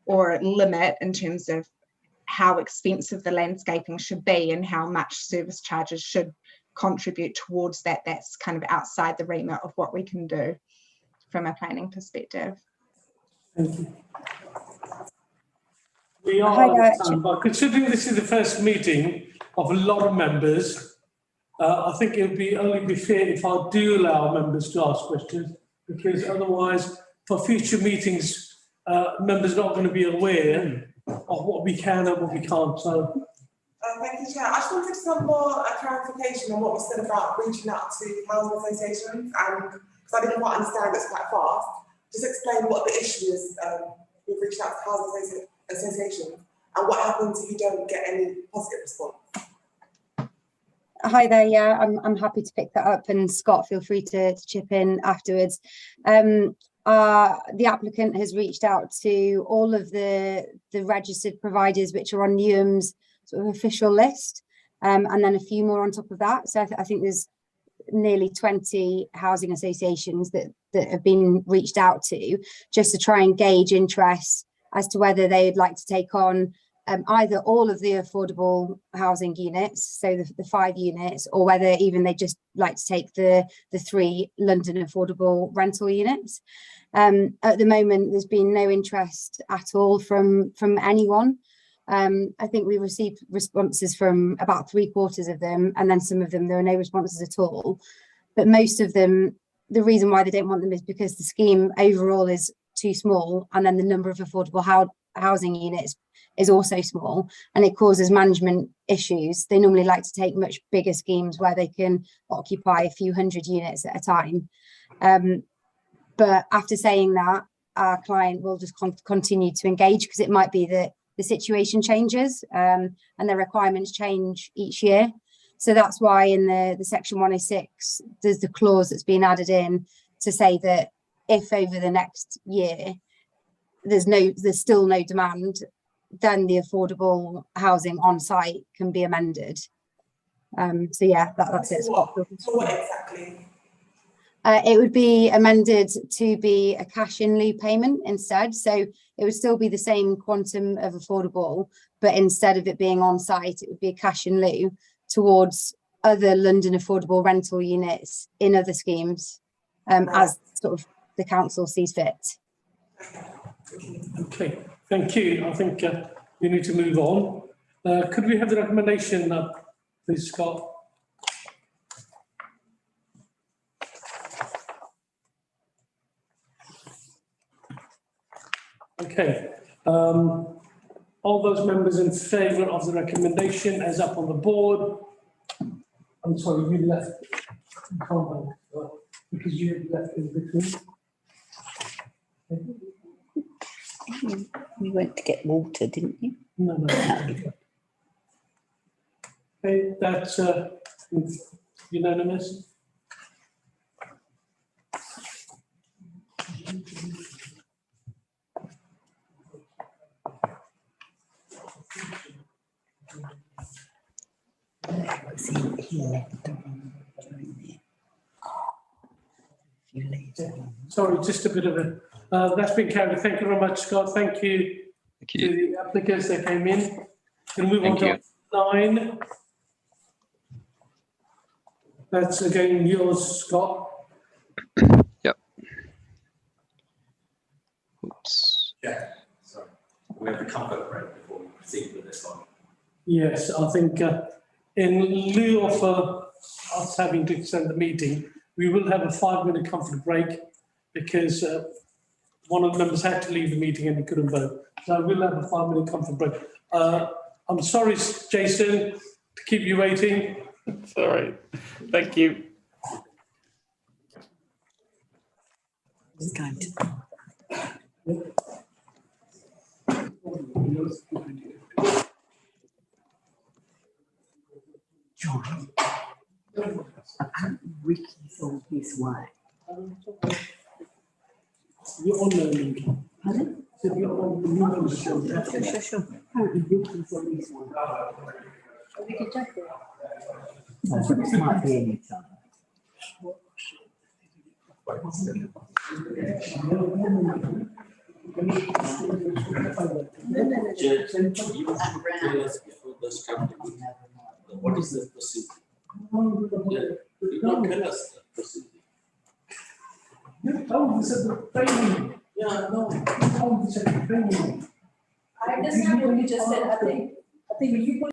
or limit in terms of how expensive the landscaping should be and how much service charges should contribute towards that, that's kind of outside the remit of what we can do from a planning perspective. Thank you. We are out of time, but considering this is the first meeting of a lot of members, I think it would only be fair if I do allow members to ask questions, because otherwise, for future meetings, members are not going to be aware of what we can and what we can't. So, thank you, Chair. I just wanted some more clarification on what was said about reaching out to housing associations, and because I didn't quite understand this quite fast. Just explain what the issue is with reaching out to housing associations and what happens if you don't get any positive response. Hi there, yeah, I'm happy to pick that up, and Scott, feel free to chip in afterwards. The applicant has reached out to all of the registered providers which are on NEWM's sort of official list, and then a few more on top of that. So I think there's nearly 20 housing associations that have been reached out to, just to try and gauge interest as to whether they'd like to take on either all of the affordable housing units, so the 5 units, or whether even they just like to take the 3 London affordable rental units. At the moment, there's been no interest at all from anyone. I think we received responses from about 3/4 of them, and then some of them there are no responses at all. But most of them, the reason why they don't want them is because the scheme overall is too small, and then the number of affordable housing units is also small, and it causes management issues. They normally like to take much bigger schemes where they can occupy a few hundred units at a time. But after saying that, our client will just continue to engage, because it might be that the situation changes and the requirements change each year. So that's why in the section 106, there's the clause that's been added in to say that if over the next year there's still no demand, then the affordable housing on site can be amended. So yeah, that's it. So what exactly? It would be amended to be a cash in lieu payment instead. So it would still be the same quantum of affordable, but instead of it being on site, it would be a cash in lieu towards other London affordable rental units in other schemes, as sort of the council sees fit. okay, thank you. I think we need to move on. Could we have the recommendation up, please, Scott? Okay, all those members in favour of the recommendation as up on the board. I'm sorry, you left. You can't vote, because you left in between. You went to get water, didn't you? No. Okay, that's unanimous. He left the room during the Sorry, just a bit of a, that's been carried. Thank you very much, Scott. Thank you. Thank you. To the applicants that came in. We'll move on to 9. That's again yours, Scott. Yep. Oops. Yeah, sorry. We have the comfort break before we proceed with this one. Yes, I think in lieu of us having to extend the meeting, we will have a 5-minute comfort break, because one of the members had to leave the meeting and he couldn't vote. So we'll have a 5-minute comfort break. I'm sorry, Jason, to keep you waiting. It's all right. Thank you. It's going to. John, Ricky's on his way. You're on the. Pardon? So you're on the new membership. Sure. Apparently looking for this one. We could check it. This might be any time. Judge, you tell us before the start, what is the procedure? Yeah, you don't tell us the procedure. You told this is the training. Yeah, no. You told this is the training. I understand what you just said, I think if you put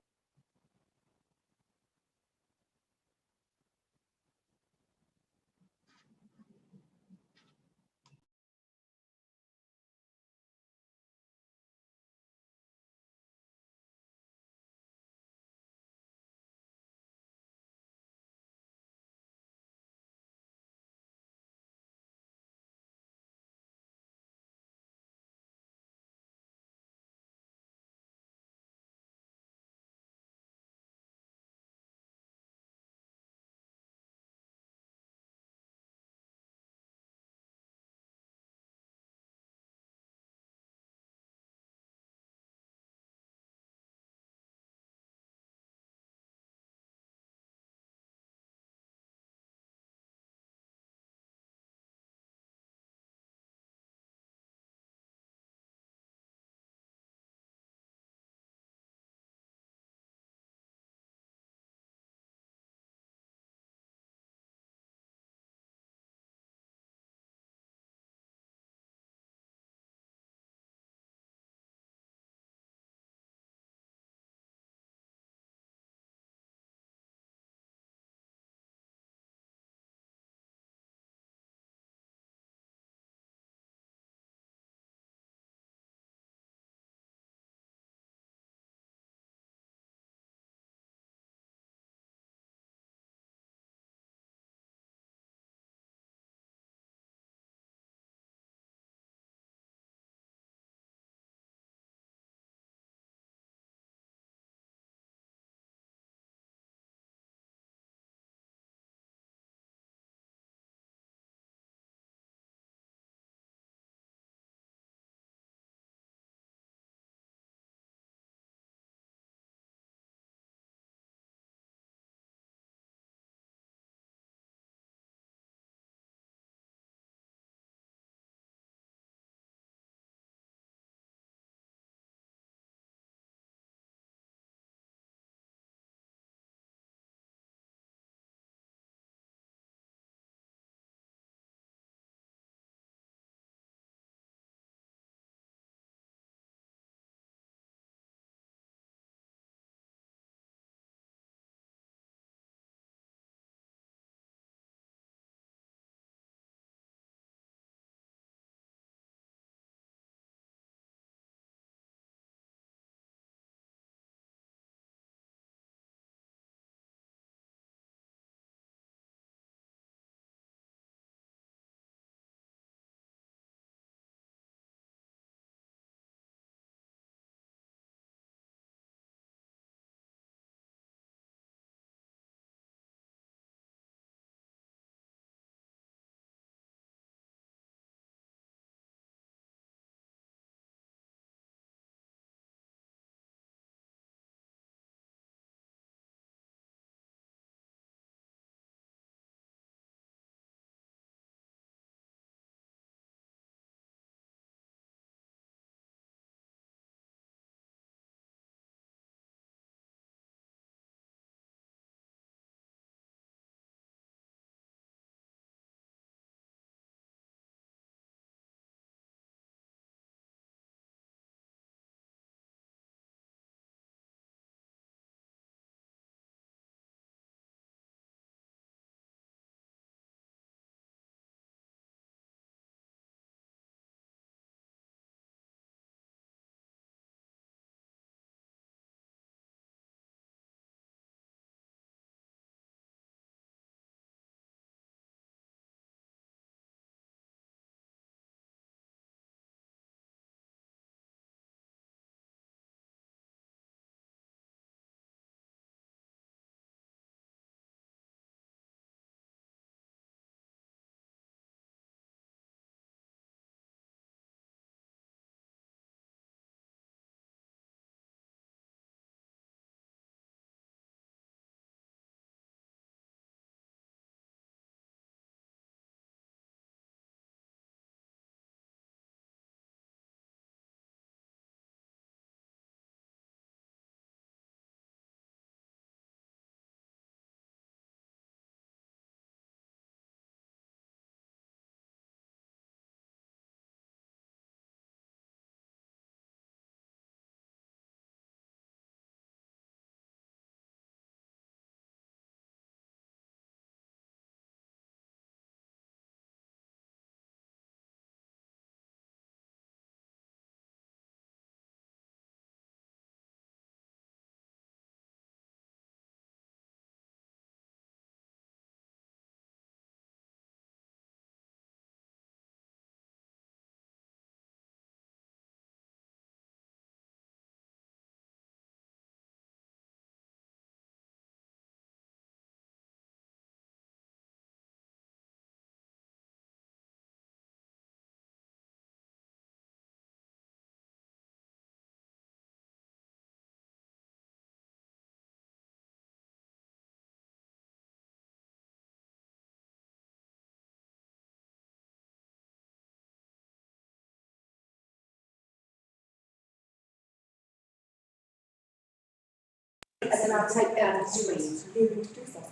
And then I'll take down the screen. We need to do stuff.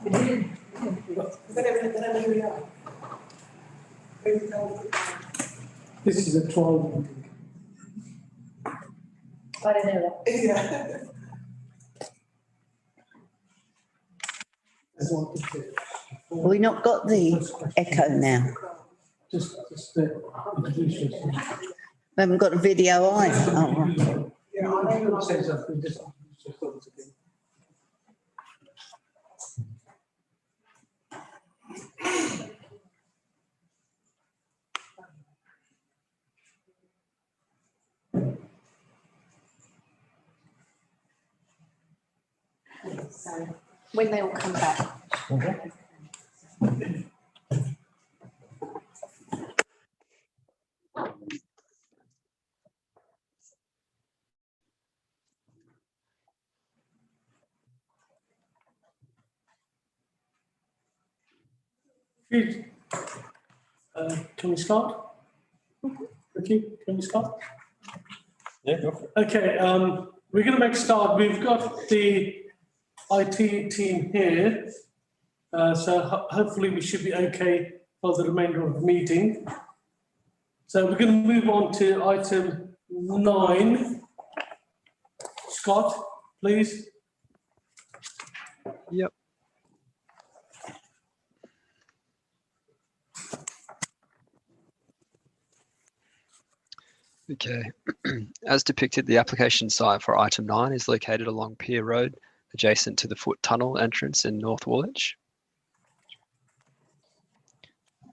They don't know who we are. Maybe they'll- This is a trial meeting. I don't know that. Yeah. That's what it is. We not got the echo now. Just introduce yourself. We haven't got a video either. Oh, right. Yeah, I know. Say something, just introduce yourselves again. So when they all come back. Good. Can we start? Ricky, can we start? Yeah, go for it. Okay, we're going to make a start. We've got the IT team here. So hopefully we should be okay for the remainder of the meeting. So we're going to move on to item 9. Scott, please. Yep. Okay, as depicted, the application site for item 9 is located along Pier Road, adjacent to the Foot Tunnel entrance in North Woolwich.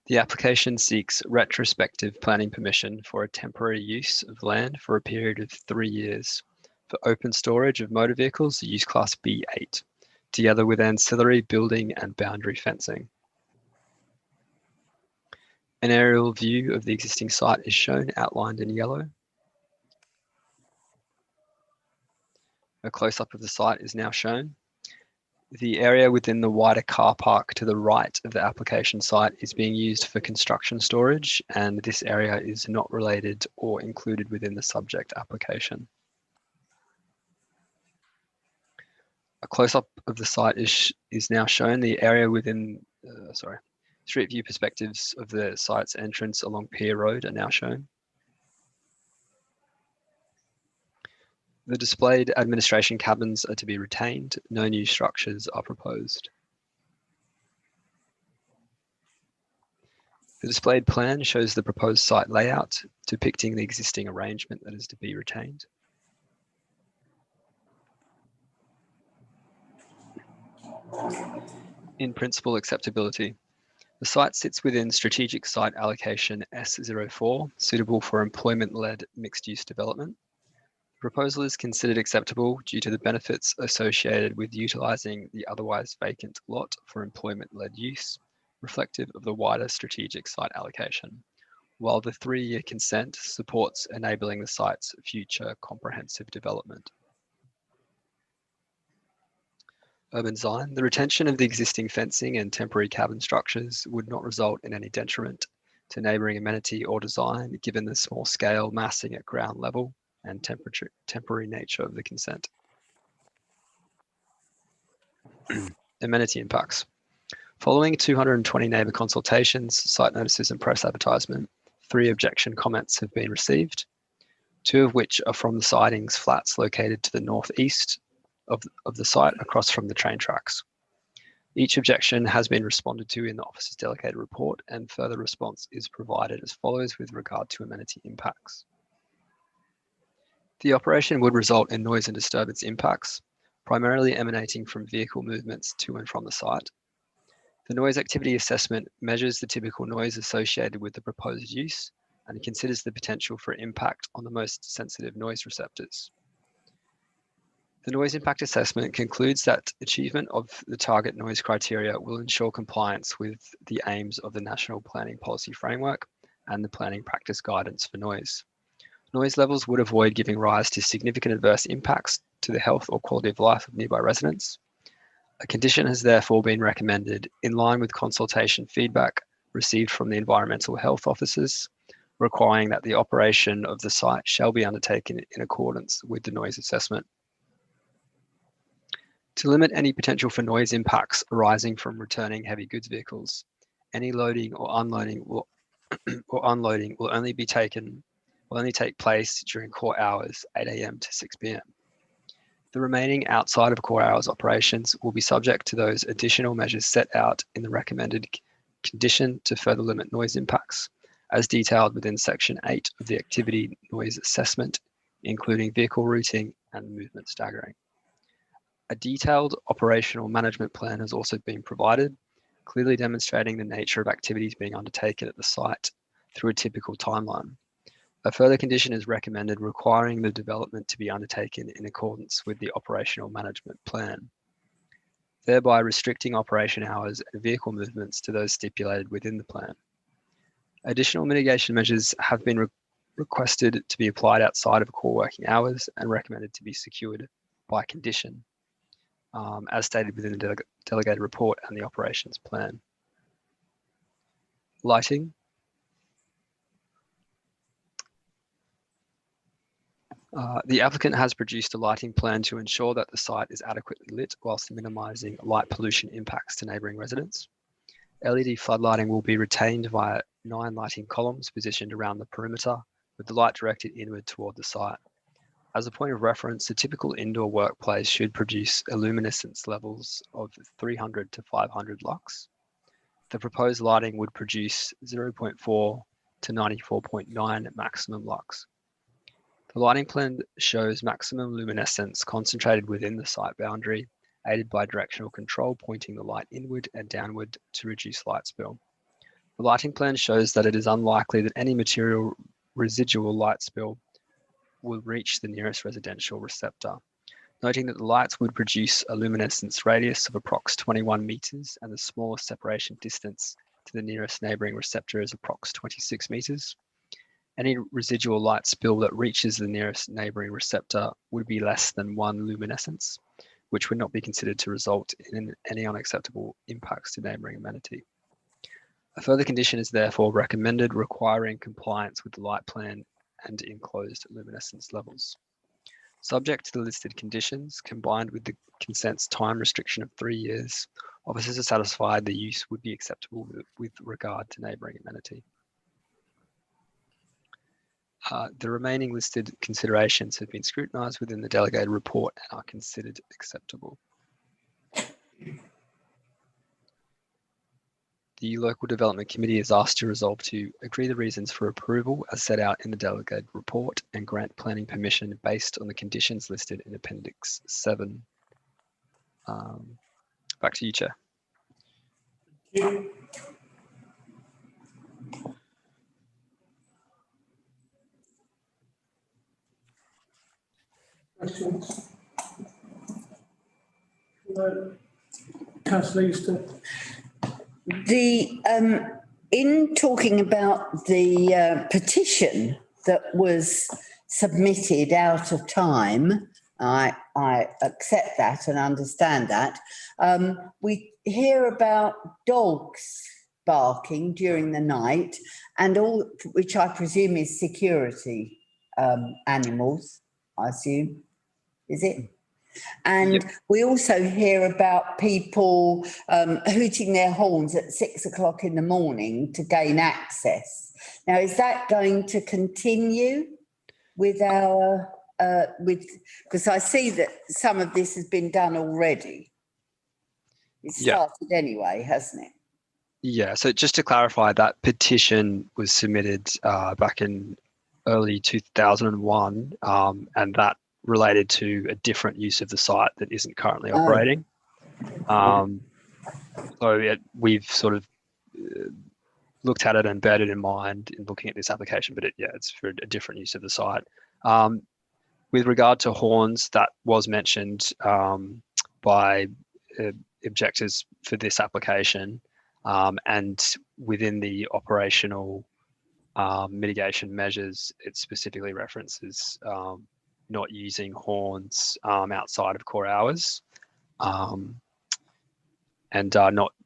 The application seeks retrospective planning permission for a temporary use of land for a period of 3 years for open storage of motor vehicles, use class B8, together with ancillary building and boundary fencing. An aerial view of the existing site is shown, outlined in yellow. A close-up of the site is now shown. The area within the wider car park to the right of the application site is being used for construction storage, and this area is not related or included within the subject application. A close-up of the site is now shown. The area within, street view perspectives of the site's entrance along Pier Road are now shown. The displayed administration cabins are to be retained. No new structures are proposed. The displayed plan shows the proposed site layout, depicting the existing arrangement that is to be retained. In principle acceptability. The site sits within strategic site allocation S04, suitable for employment-led mixed-use development. The proposal is considered acceptable due to the benefits associated with utilising the otherwise vacant lot for employment-led use, reflective of the wider strategic site allocation, while the 3-year consent supports enabling the site's future comprehensive development. Urban design. The retention of the existing fencing and temporary cabin structures would not result in any detriment to neighbouring amenity or design, given the small scale massing at ground level and temporary nature of the consent. Amenity impacts. Following 220 neighbour consultations, site notices and press advertisement, 3 objection comments have been received, 2 of which are from the sidings flats located to the northeast of the site across from the train tracks. Each objection has been responded to in the officer's delegated report, and further response is provided as follows with regard to amenity impacts. The operation would result in noise and disturbance impacts, primarily emanating from vehicle movements to and from the site. The noise activity assessment measures the typical noise associated with the proposed use and considers the potential for impact on the most sensitive noise receptors. The noise impact assessment concludes that achievement of the target noise criteria will ensure compliance with the aims of the National Planning Policy Framework and the Planning Practice Guidance for Noise. Noise levels would avoid giving rise to significant adverse impacts to the health or quality of life of nearby residents. A condition has therefore been recommended in line with consultation feedback received from the environmental health officers, requiring that the operation of the site shall be undertaken in accordance with the noise assessment. To limit any potential for noise impacts arising from returning heavy goods vehicles, any loading or unloading will only take place during core hours, 8 a.m. to 6 p.m. The remaining outside of core hours operations will be subject to those additional measures set out in the recommended condition to further limit noise impacts, as detailed within Section 8 of the Activity Noise Assessment, including vehicle routing and movement staggering. A detailed operational management plan has also been provided, clearly demonstrating the nature of activities being undertaken at the site through a typical timeline. A further condition is recommended requiring the development to be undertaken in accordance with the operational management plan, thereby restricting operation hours and vehicle movements to those stipulated within the plan. Additional mitigation measures have been requested to be applied outside of core working hours and recommended to be secured by condition, as stated within the delegated report and the operations plan. Lighting. The applicant has produced a lighting plan to ensure that the site is adequately lit whilst minimising light pollution impacts to neighbouring residents. LED floodlighting will be retained via 9 lighting columns positioned around the perimeter, with the light directed inward toward the site. As a point of reference, a typical indoor workplace should produce luminescence levels of 300 to 500 lux. The proposed lighting would produce 0.4 to 94.9 maximum lux. The lighting plan shows maximum luminescence concentrated within the site boundary, aided by directional control pointing the light inward and downward to reduce light spill. The lighting plan shows that it is unlikely that any material residual light spill will reach the nearest residential receptor, noting that the lights would produce a luminescence radius of approx 21 metres and the smallest separation distance to the nearest neighbouring receptor is approx 26 metres. Any residual light spill that reaches the nearest neighbouring receptor would be less than 1 luminescence, which would not be considered to result in any unacceptable impacts to neighbouring amenity. A further condition is therefore recommended requiring compliance with the light plan and enclosed luminescence levels. Subject to the listed conditions, combined with the consent's time restriction of 3 years, officers are satisfied the use would be acceptable with regard to neighbouring amenity. The remaining listed considerations have been scrutinised within the delegated report and are considered acceptable. The Local Development Committee is asked to resolve to agree the reasons for approval as set out in the delegated report and grant planning permission based on the conditions listed in Appendix 7. Back to you, Chair. Thank you. Questions? No. Councillor Euston. In talking about the petition that was submitted out of time, I accept that and understand that. We hear about dogs barking during the night and all, which I presume is security animals, I assume. Is it? And yep. We also hear about people hooting their horns at 6 o'clock in the morning to gain access. Now, is that going to continue with our, because I see that some of this has been done already. It started anyway, hasn't it? Yeah, so just to clarify, that petition was submitted back in early 2001, and that related to a different use of the site that isn't currently operating. We've sort of looked at it and beared it in mind in looking at this application, but it's for a different use of the site. With regard to horns, that was mentioned by objectors for this application, and within the operational mitigation measures, it specifically references not using horns outside of core hours, and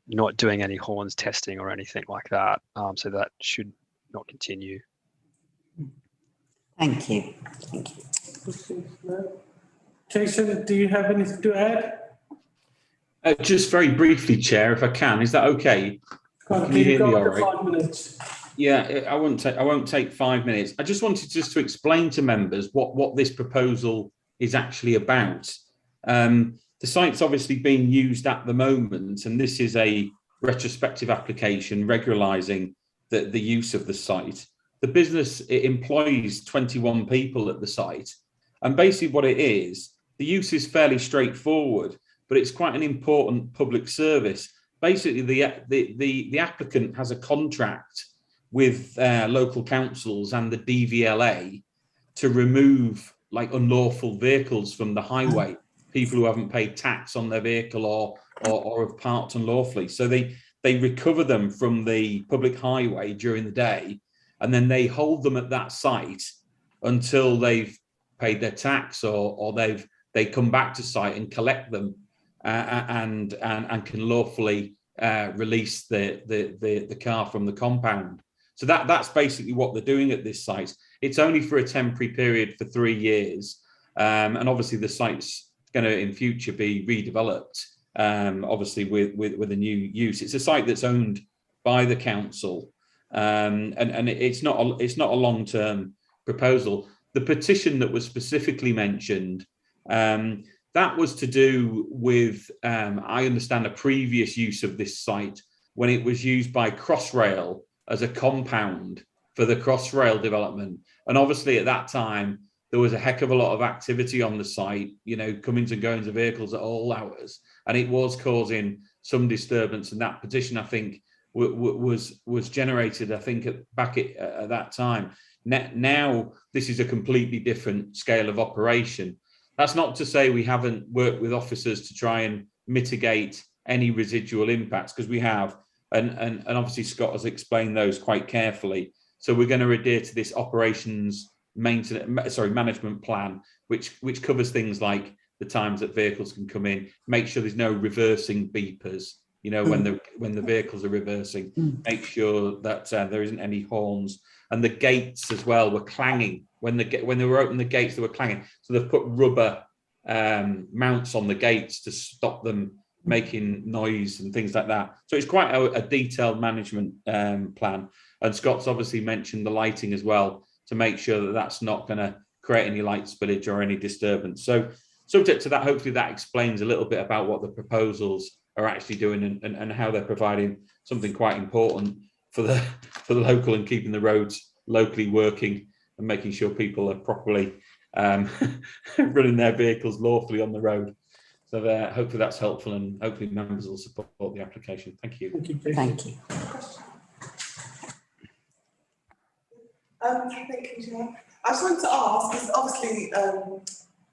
not doing any horns testing or anything like that. So that should not continue. Thank you. Thank you. Jason, do you have anything to add? Just very briefly, Chair, if I can, is that okay? Can you hear me all right? 5 minutes. Yeah, I won't take 5 minutes. I just wanted just to explain to members what this proposal is actually about. The site's obviously being used at the moment, and this is a retrospective application regularising the use of the site. The business, it employs 21 people at the site, and basically what it is, the use is fairly straightforward, but it's quite an important public service. Basically, the applicant has a contract with local councils and the DVLA to remove like unlawful vehicles from the highway, people who haven't paid tax on their vehicle or have parked unlawfully. So they recover them from the public highway during the day, and then they hold them at that site until they've paid their tax or they come back to site and collect them and can lawfully release the car from the compound. So that's basically what they're doing at this site. It's only for a temporary period for 3 years, and obviously the site's going to in future be redeveloped, obviously with a new use. It's a site that's owned by the council, and it's not a long-term proposal. The petition that was specifically mentioned, that was to do with, I understand, a previous use of this site when it was used by Crossrail as a compound for the Crossrail development. And obviously at that time, there was a heck of a lot of activity on the site, you know, comings and goings of vehicles at all hours. And it was causing some disturbance. And that petition, I think, was generated, I think, back at that time. Now, this is a completely different scale of operation. That's not to say we haven't worked with officers to try and mitigate any residual impacts, because we have, and obviously Scott has explained those quite carefully. So we're going to adhere to this operations management plan, which covers things like the times that vehicles can come in, make sure there's no reversing beepers, you know, when the vehicles are reversing, make sure that there isn't any horns, and the gates as well were clanging. When they were opening the gates, they were clanging. So they've put rubber mounts on the gates to stop them making noise and things like that. So it's quite a detailed management plan. And Scott's obviously mentioned the lighting as well, to make sure that that's not going to create any light spillage or any disturbance. So subject to that, hopefully that explains a little bit about what the proposals are actually doing and how they're providing something quite important for the local and keeping the roads locally working and making sure people are properly running their vehicles lawfully on the road. So hopefully that's helpful, and hopefully members will support the application. Thank you. Thank you. Thank you, Chair. I just wanted to ask, because obviously, I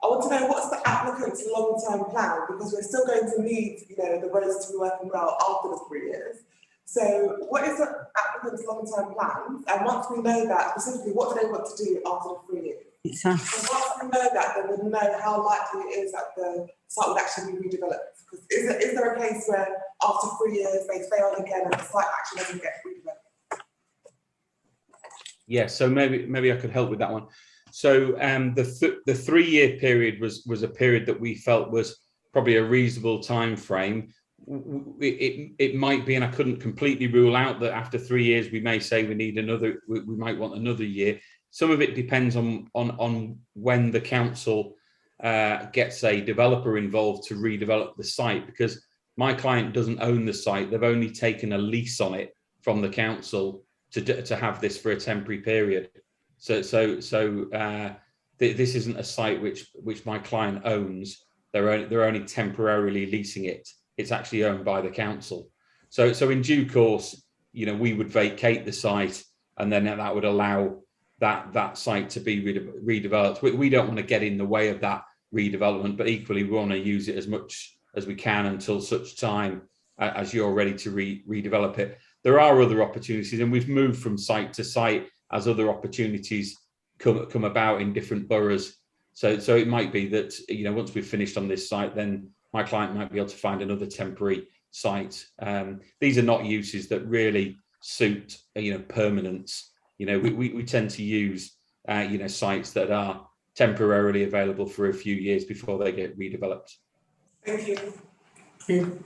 want to know what's the applicant's long-term plan, because we're still going to need, you know, the roads to be working well after the 3 years. So what is the applicant's long-term plan? And once we know that, specifically, what do they want to do after the 3 years? Exactly. And once we know that, then we'll know how likely it is that the site would actually be redeveloped. Because is there a case where after 3 years they fail again and the site actually doesn't get redeveloped? Yeah, so maybe I could help with that one. So the 3 year period was a period that we felt was probably a reasonable time frame. It might be, and I couldn't completely rule out that after 3 years we may say we need another. We might want another year. Some of it depends on when the council gets a developer involved to redevelop the site, because my client doesn't own the site. They've only taken a lease on it from the council to have this for a temporary period. So this isn't a site which my client owns. They're only temporarily leasing it. It's actually owned by the council. So in due course, you know, we would vacate the site, and then that would allow that site to be redeveloped. We don't want to get in the way of that redevelopment, but equally we want to use it as much as we can until such time as you're ready to redevelop it. There are other opportunities, and we've moved from site to site as other opportunities come about in different boroughs. So it might be that, you know, once we've finished on this site, then my client might be able to find another temporary site. These are not uses that really suit, you know, permanence. You know, we tend to use, you know, sites that are temporarily available for a few years before they get redeveloped. Thank you. you.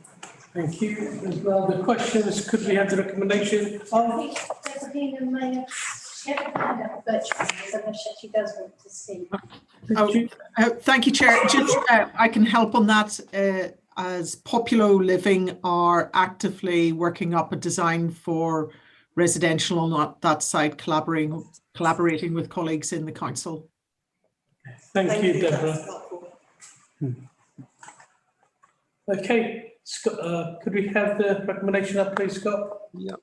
Thank you. As well, the questions, could we have the recommendation? I think Sabrina may have, she had a hand up virtually, so she does want to speak. Thank you, Chair. Just, I can help on that. As Populo Living are actively working up a design for residential on that site, collaborating with colleagues in the council. Thank you, Deborah. Okay, Scott, could we have the recommendation up, please, Scott? Yep.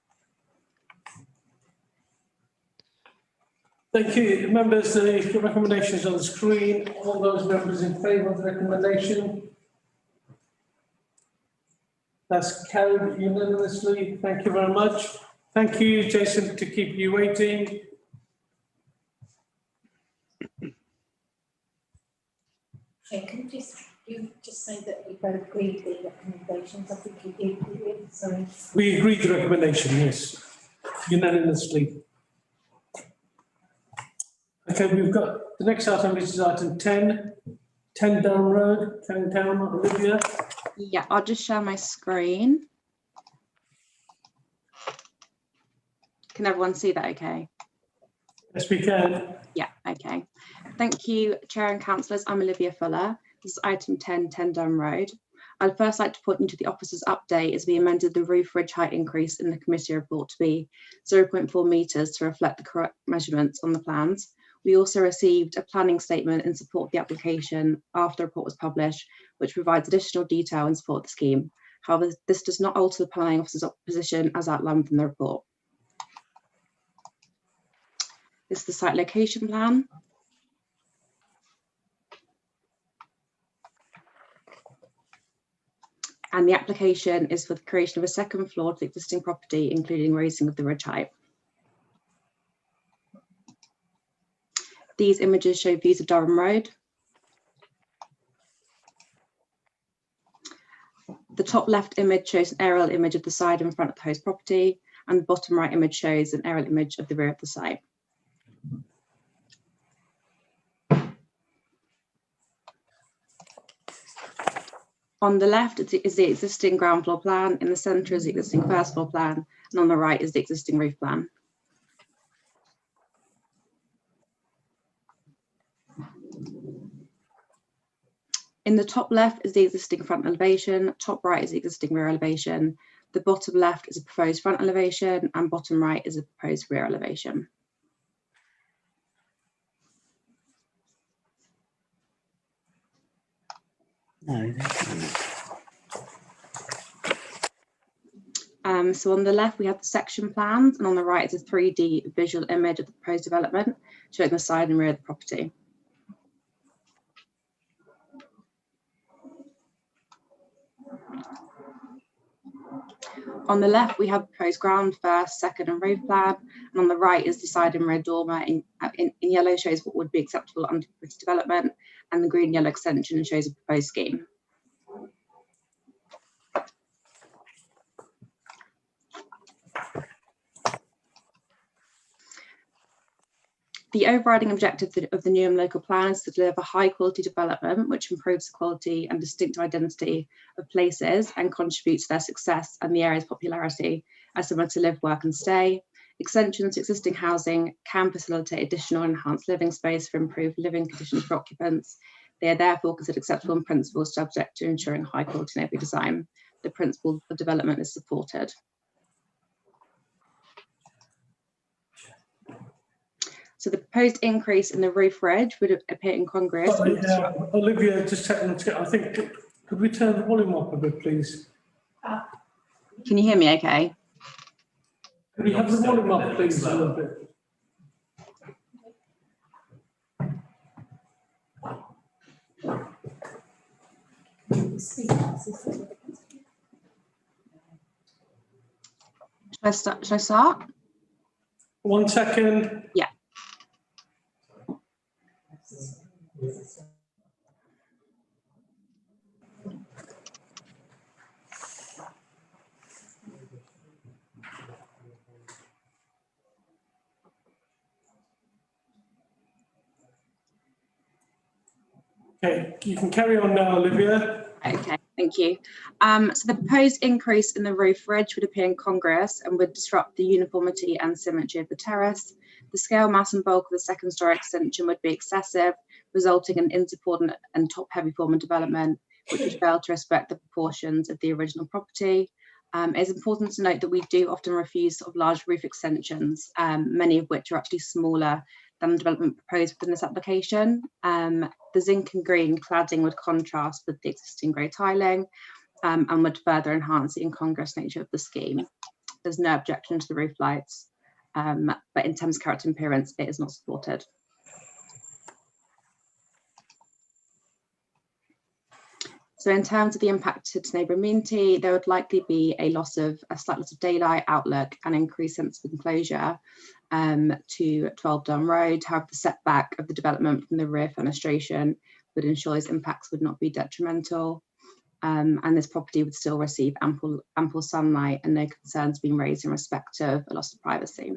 Thank you, members. The recommendation is on the screen. All those members in favour of the recommendation? That's carried unanimously. Thank you very much. Thank you, Jason, to keep you waiting. Okay, can you just say that we both agreed the recommendations? I think you did, sorry. We agreed the recommendation, yes, unanimously. Okay, we've got the next item, which is item 10, 10 Down Road, Town, Olivia. Yeah, I'll just share my screen. Can everyone see that okay? Yes, we can. Yeah, okay. Thank you, Chair and Councillors. I'm Olivia Fuller. This is item 10, 10 Down Road. I'd first like to point you to the officer's update as we amended the roof ridge height increase in the committee report to be 0.4 metres to reflect the correct measurements on the plans. We also received a planning statement in support of the application after the report was published, which provides additional detail in support of the scheme. However, this does not alter the planning officer's position as outlined in the report. This is the site location plan. And the application is for the creation of a second floor to the existing property, including raising of the ridge height. These images show views of Durham Road. The top left image shows an aerial image of the side and front of the host property, and the bottom right image shows an aerial image of the rear of the site. On the left is the existing ground floor plan, in the centre is the existing first floor plan, and on the right is the existing roof plan. In the top left is the existing front elevation, top right is the existing rear elevation, the bottom left is a proposed front elevation, and bottom right is a proposed rear elevation. No. So on the left we have the section plans, and on the right is a 3D visual image of the proposed development showing the side and rear of the property. On the left, we have proposed ground, first, second and roof plan, and on the right is the side and rear dormer. In yellow shows what would be acceptable under this development, and the green yellow extension shows a proposed scheme. The overriding objective of the new and local plan is to deliver high quality development which improves the quality and distinctive identity of places and contributes to their success and the area's popularity as somewhere to live, work and stay. Extensions to existing housing can facilitate additional enhanced living space for improved living conditions for occupants. They are therefore considered acceptable in principle, subject to ensuring high quality neighbourly design. The principle of development is supported. So the proposed increase in the roof ridge would appear incongruous. Olivia, just checking. I think, could we turn the volume up a bit, please? Can you hear me okay? Could we have the volume up, please, a little bit? Should I start? 1 second. Yeah. Okay, you can carry on now, Olivia. Okay. Thank you. So the proposed increase in the roof ridge would appear incongruous and would disrupt the uniformity and symmetry of the terrace. The scale, mass and bulk of the second story extension would be excessive, resulting in insubordinate and top-heavy form of development, which would fail to respect the proportions of the original property. It's important to note that we do often refuse sort of large roof extensions, many of which are actually smaller than the development proposed within this application. The zinc and green cladding would contrast with the existing grey tiling and would further enhance the incongruous nature of the scheme. There's no objection to the roof lights, but in terms of character and appearance, it is not supported. So in terms of the impact to neighbouring amenity, there would likely be a slight loss of daylight, outlook and increased sense of enclosure to 12 Durham Road. However, the setback of the development from the rear fenestration would ensure these impacts would not be detrimental. And this property would still receive ample sunlight and no concerns being raised in respect of a loss of privacy.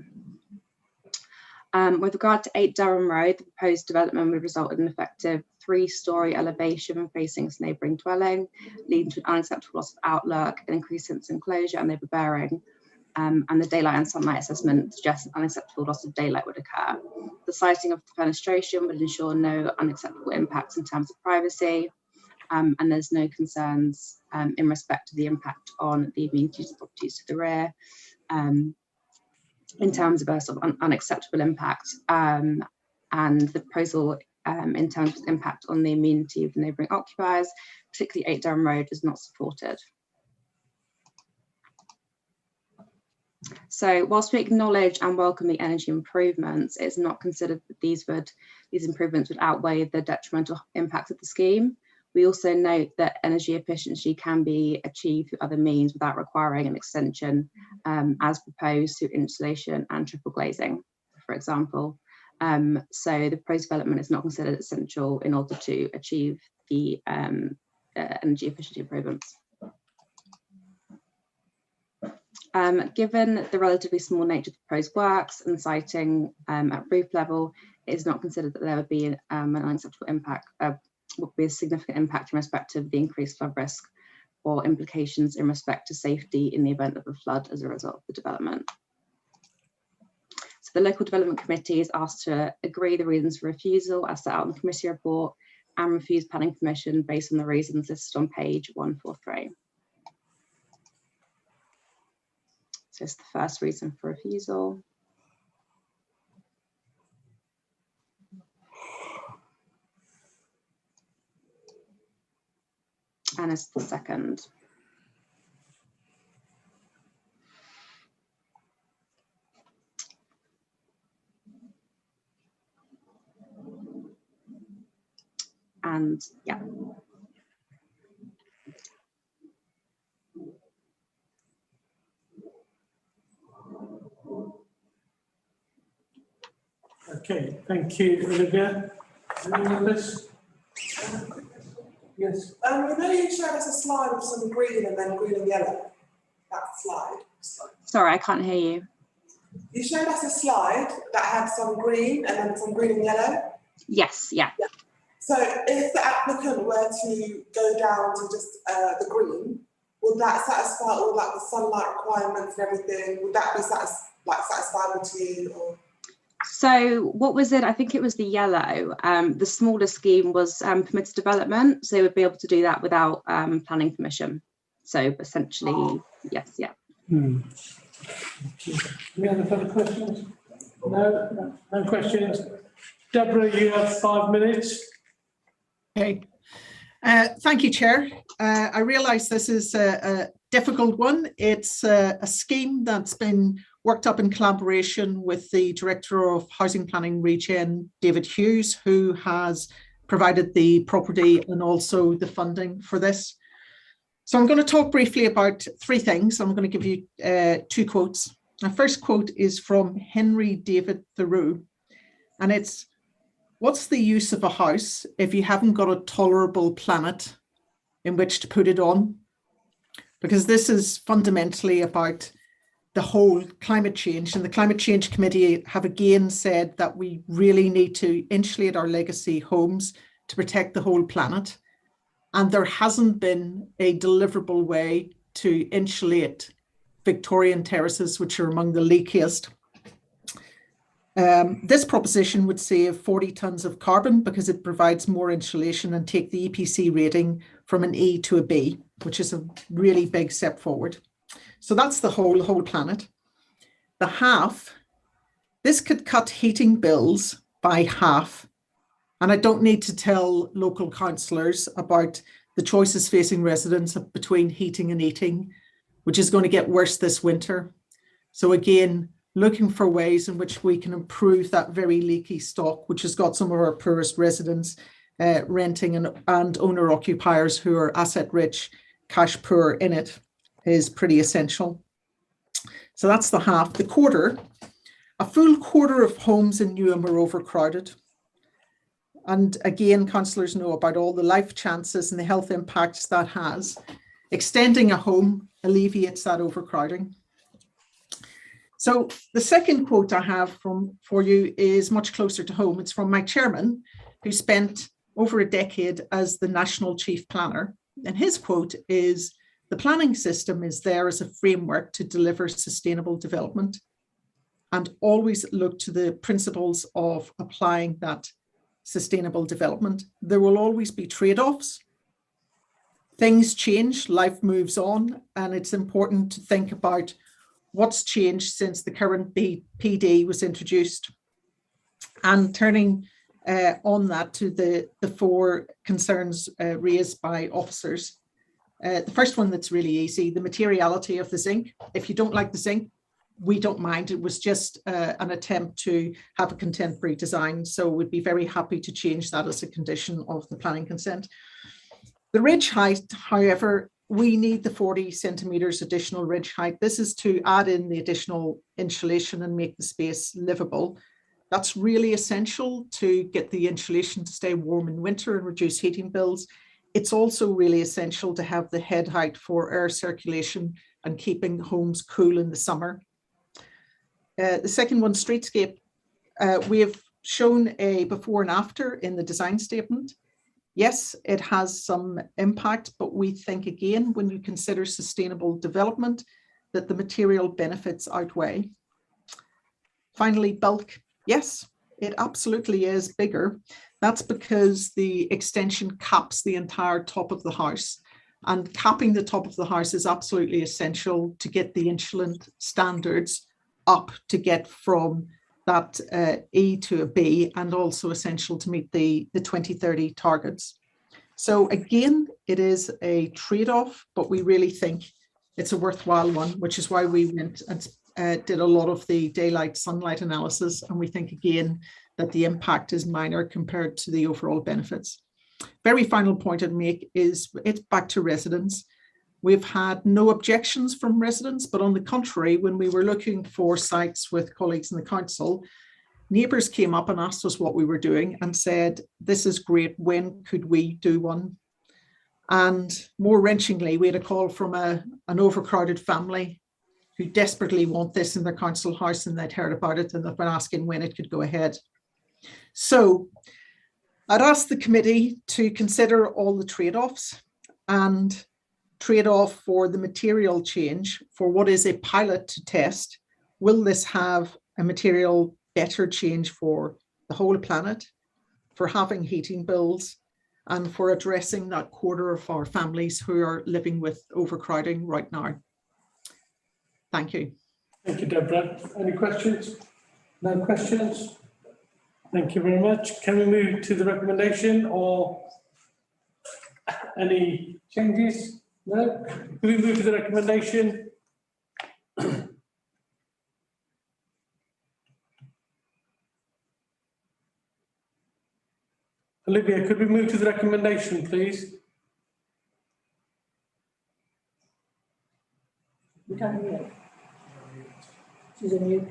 With regard to 8 Durham Road, the proposed development would result in an effective 3-storey elevation facing its neighbouring dwelling, leading to an unacceptable loss of outlook, an increased sense of enclosure and neighbour bearing. And the daylight and sunlight assessment suggests an unacceptable loss of daylight would occur. The siting of the fenestration would ensure no unacceptable impacts in terms of privacy, and there's no concerns in respect to the impact on the amenities of properties to the rear. In terms of a sort of unacceptable impact, and the proposal in terms of impact on the amenity of the neighbouring occupiers, particularly 8 Durham Road, is not supported. So whilst we acknowledge and welcome the energy improvements, it's not considered that these improvements would outweigh the detrimental impacts of the scheme. We also note that energy efficiency can be achieved through other means without requiring an extension, as proposed through insulation and triple glazing, for example. So the proposed development is not considered essential in order to achieve the energy efficiency improvements. Given the relatively small nature of the proposed works and siting at roof level, it is not considered that there would be an unacceptable impact, would be a significant impact in respect of the increased flood risk or implications in respect to safety in the event of a flood as a result of the development. So the local development committee is asked to agree the reasons for refusal as set out in the committee report and refuse planning permission based on the reasons listed on page 143. So it's the first reason for refusal. And it's the second. And yeah. Okay, thank you, Olivia. Any others? Yes. You know you showed us a slide of some green and then green and yellow. That slide. Sorry, I can't hear you. You showed us a slide that had some green and then some green and yellow. Yes, yeah. So if the applicant were to go down to just the green, would that satisfy all like the sunlight requirements and everything? Would that be satisfiable to you? Or? So what was it? I think it was the yellow. The smaller scheme was permitted development, so they would be able to do that without planning permission. So essentially, yes, yeah. Any other further questions? No, no questions. Deborah, you have 5 minutes. Okay. Thank you, Chair. I realise this is a difficult one. It's a scheme that's been worked up in collaboration with the Director of Housing Planning Region, David Hughes, who has provided the property and also the funding for this. So I'm going to talk briefly about 3 things. I'm going to give you 2 quotes. My first quote is from Henry David Thoreau, and it's, "What's the use of a house if you haven't got a tolerable planet in which to put it on?" Because this is fundamentally about the whole climate change, and the Climate Change Committee have again said that we really need to insulate our legacy homes to protect the whole planet. and there hasn't been a deliverable way to insulate Victorian terraces, which are among the leakiest. This proposition would save 40 tonnes of carbon because it provides more insulation and take the EPC rating from an E to a B, which is a really big step forward. So that's the whole planet. The half, this could cut heating bills by half. And I don't need to tell local councillors about the choices facing residents between heating and eating, which is going to get worse this winter. So again, looking for ways in which we can improve that very leaky stock, which has got some of our poorest residents renting and owner occupiers who are asset rich, cash poor in it, is pretty essential. So that's the half. The quarter, a full quarter of homes in Newham are overcrowded. And again, councillors know about all the life chances and the health impacts that has. Extending a home alleviates that overcrowding. So the second quote I have for you is much closer to home. It's from my chairman, who spent over a decade as the national chief planner. And his quote is, "The planning system is there as a framework to deliver sustainable development, and always look to the principles of applying that sustainable development. There will always be trade-offs. Things change, life moves on, and it's important to think about what's changed since the current PD was introduced." And turning on that to the four concerns raised by officers. The first one that's really easy, the materiality of the zinc. If you don't like the zinc, we don't mind. It was just an attempt to have a contemporary design. So we'd be very happy to change that as a condition of the planning consent. The ridge height, however, we need the 40 centimetres additional ridge height. This is to add in the additional insulation and make the space livable. That's really essential to get the insulation to stay warm in winter and reduce heating bills. It's also really essential to have the head height for air circulation and keeping homes cool in the summer. The second one, streetscape. We have shown a before and after in the design statement. Yes, it has some impact, but we think again, when you consider sustainable development, that the material benefits outweigh. Finally, bulk. Yes, it absolutely is bigger. That's because the extension caps the entire top of the house. And capping the top of the house is absolutely essential to get the insulation standards up to get from that E to a B, and also essential to meet the 2030 targets. So again, it is a trade-off, but we really think it's a worthwhile one, which is why we went and did a lot of the daylight sunlight analysis. And we think again that the impact is minor compared to the overall benefits. Very final point I'd make is it's back to residents. We've had no objections from residents, but on the contrary, when we were looking for sites with colleagues in the council, neighbours came up and asked us what we were doing and said, "This is great, when could we do one?" And more wrenchingly, we had a call from an overcrowded family who desperately want this in their council house, and they'd heard about it and they've been asking when it could go ahead. So I'd ask the committee to consider all the trade-offs and trade-off for the material change for what is a pilot to test. Will this have a material better change for the whole planet, for having heating bills, and for addressing that quarter of our families who are living with overcrowding right now? Thank you. Thank you, Deborah. Any questions? No questions? Thank you very much. Can we move to the recommendation or any changes? No? Can we move to the recommendation? Olivia, could we move to the recommendation, please? We can't hear it. She's on mute.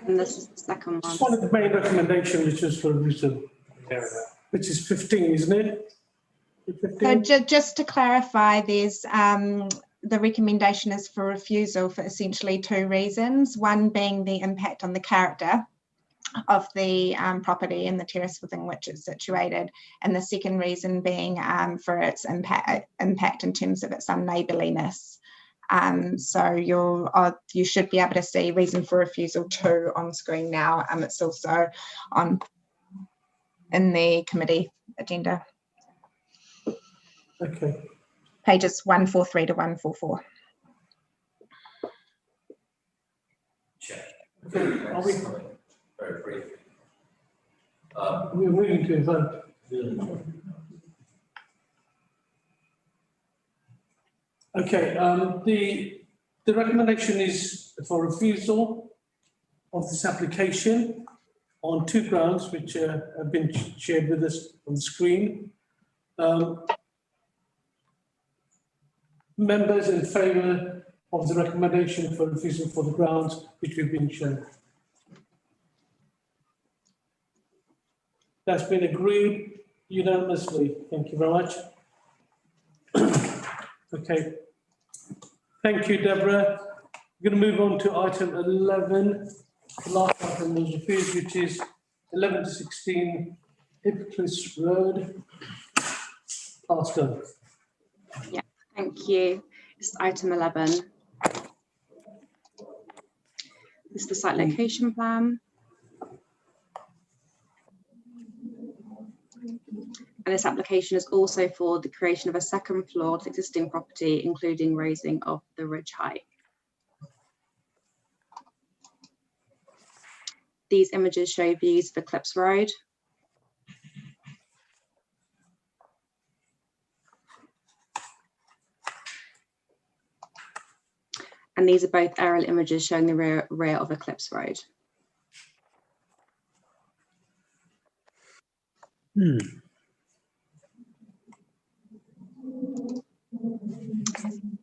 And this is the second one. Just one of the main recommendation, which is for refusal, which is 15, isn't it? So just to clarify, there's the recommendation is for refusal for essentially two reasons. One being the impact on the character of the property and the terrace within which it's situated, and the second reason being for its impact in terms of its unneighbourliness. So you should be able to see reason for refusal 2 on screen now. It's also in the committee agenda. Okay. Pages 143 to 144. Okay. Are we? Very brief. We're moving to a vote. Okay, the recommendation is for refusal of this application on 2 grounds, which have been shared with us on the screen. Members in favour of the recommendation for refusal for the grounds which we've been shown. That's been agreed unanimously. Thank you very much. Okay. Thank you, Deborah. We're going to move on to item 11. The last item was refused, which is 11 to 16 Eclipse Road. Pastor. Yeah, thank you. It's item 11. This is the site location plan. And this application is also for the creation of a second floor to existing property, including raising of the ridge height. These images show views of Eclipse Road. And these are both aerial images showing the rear of Eclipse Road.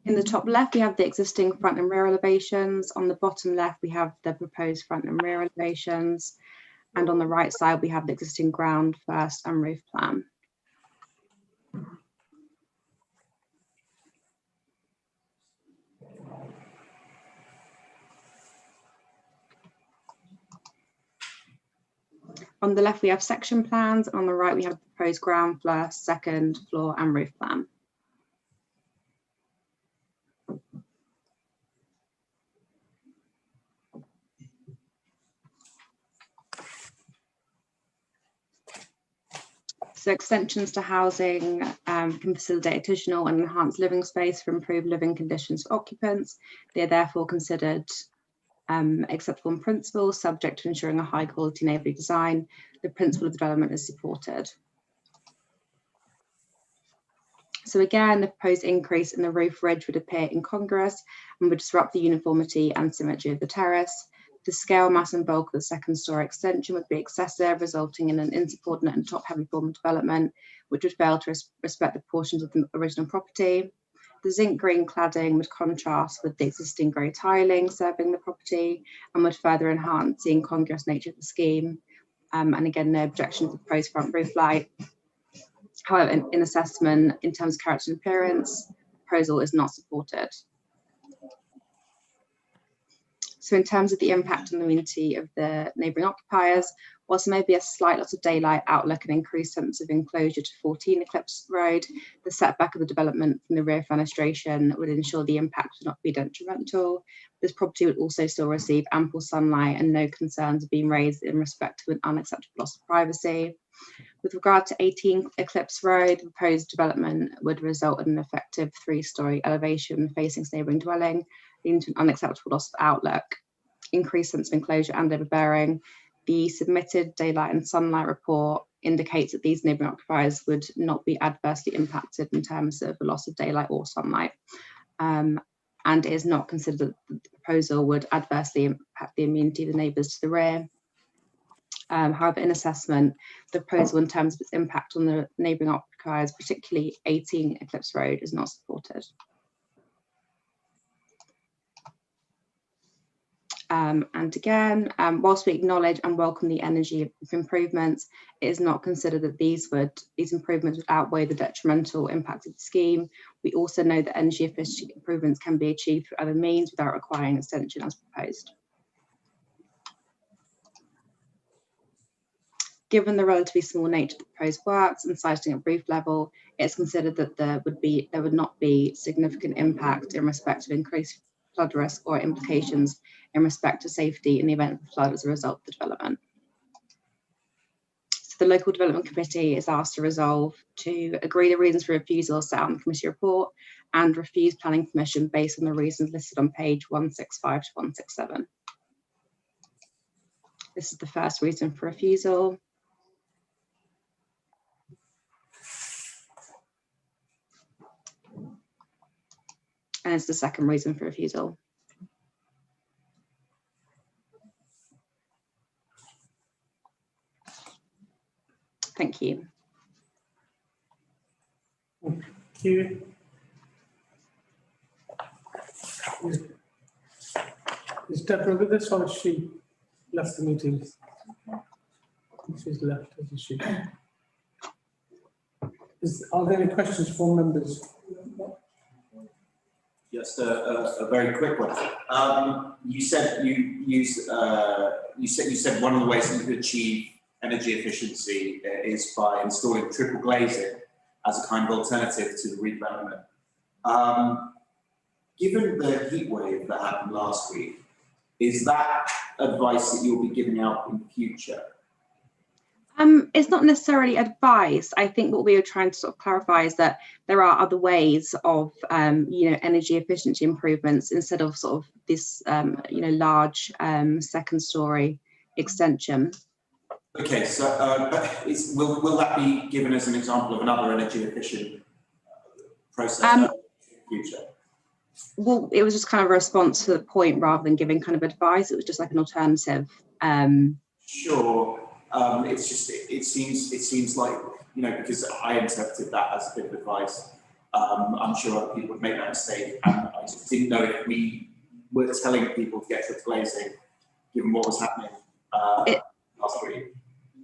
In the top left, we have the existing front and rear elevations. On the bottom left, we have the proposed front and rear elevations. And on the right side, we have the existing ground, first and roof plan. On the left, we have section plans. On the right, we have the proposed ground, first, second floor and roof plan. So extensions to housing can facilitate additional and enhanced living space for improved living conditions for occupants. They are therefore considered acceptable in principle, subject to ensuring a high quality neighbourly design. The principle of development is supported. So again, the proposed increase in the roof ridge would appear incongruous and would disrupt the uniformity and symmetry of the terrace. The scale, mass and bulk of the second story extension would be excessive, resulting in an insubordinate and top-heavy form of development, which would fail to respect the portions of the original property. The zinc green cladding would contrast with the existing grey tiling serving the property and would further enhance the incongruous nature of the scheme. And again, no objection to the proposed front roof light. However, in assessment, in terms of character and appearance, the proposal is not supported. So in terms of the impact on the amenity of the neighbouring occupiers, whilst there may be a slight loss of daylight outlook and increased sense of enclosure to 14 Eclipse Road, the setback of the development from the rear fenestration would ensure the impact would not be detrimental. This property would also still receive ample sunlight and no concerns are being raised in respect to an unacceptable loss of privacy. With regard to 18 Eclipse Road, the proposed development would result in an effective 3-storey elevation facing its neighbouring dwelling, leading to an unacceptable loss of outlook, increased sense of enclosure and overbearing. The submitted daylight and sunlight report indicates that these neighbouring occupiers would not be adversely impacted in terms of the loss of daylight or sunlight, and it is not considered that the proposal would adversely impact the amenity of the neighbours to the rear. However, in assessment, the proposal in terms of its impact on the neighbouring occupiers, particularly 18 Eclipse Road, is not supported. And again, whilst we acknowledge and welcome the energy improvements, it is not considered that these improvements would outweigh the detrimental impact of the scheme. We also know that energy efficiency improvements can be achieved through other means without requiring extension as proposed. Given the relatively small nature of the proposed works and siting at roof level, it's considered that there would not be significant impact in respect of increased flood risk or implications in respect to safety in the event of a flood as a result of the development. So the Local Development Committee is asked to resolve to agree the reasons for refusal set out in the committee report and refuse planning permission based on the reasons listed on page 165 to 167. This is the first reason for refusal. And it's the second reason for refusal. Thank you. Thank you. Is Deborah with us or has she left the meeting? She's left, hasn't she? Are there any questions from members? Just a very quick one. You said one of the ways that you could achieve energy efficiency is by installing triple glazing as a kind of alternative to the redevelopment. Given the heat wave that happened last week, is that advice that you'll be giving out in the future? It's not necessarily advice. I think what we were trying to sort of clarify is that there are other ways of, energy efficiency improvements instead of sort of this, large second story extension. Okay, so will that be given as an example of another energy efficient process in the future? Well, it was just kind of a response to the point rather than giving kind of advice. It was just like an alternative. Sure. It seems like, because I interpreted that as a bit of advice. I'm sure other people would make that mistake, and I just didn't know if we were telling people to get triple glazing, given what was happening last week.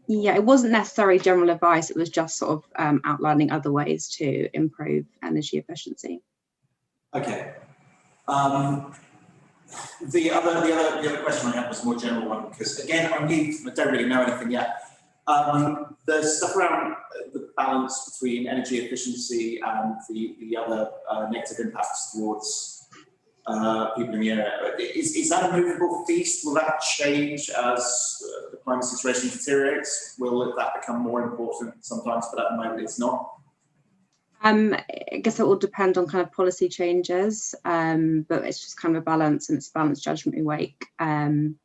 Yeah, it wasn't necessarily general advice. It was just sort of outlining other ways to improve energy efficiency. Okay. The other question I had was a more general one, because again, I don't really know anything yet. There's stuff around the balance between energy efficiency and the other negative impacts towards people in the area. Is that a movable feast? Will that change as the climate situation deteriorates? Will that become more important sometimes, but at the moment it's not? I guess it will depend on kind of policy changes, but it's just kind of a balance, and it's a balanced judgment we make kind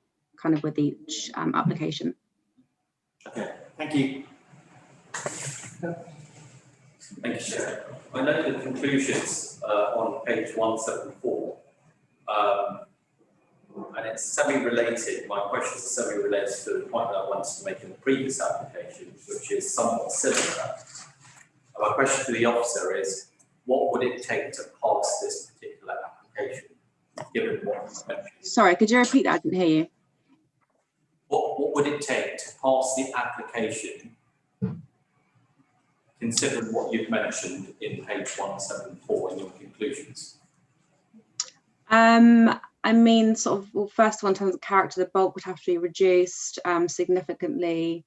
of with each application. Okay, thank you. Thank you, Chair. I know the conclusions on page 174, and it's semi-related. My questions are semi-related to the point that I wanted to make in the previous application, which is somewhat similar. My question to the officer is, what would it take to pass this particular application, given what you mentioned? Sorry, could you repeat that? I didn't hear you. What would it take to pass the application, considering what you've mentioned in page 174 in your conclusions? I mean, sort of, well, first of all, in terms of character, the bulk would have to be reduced significantly.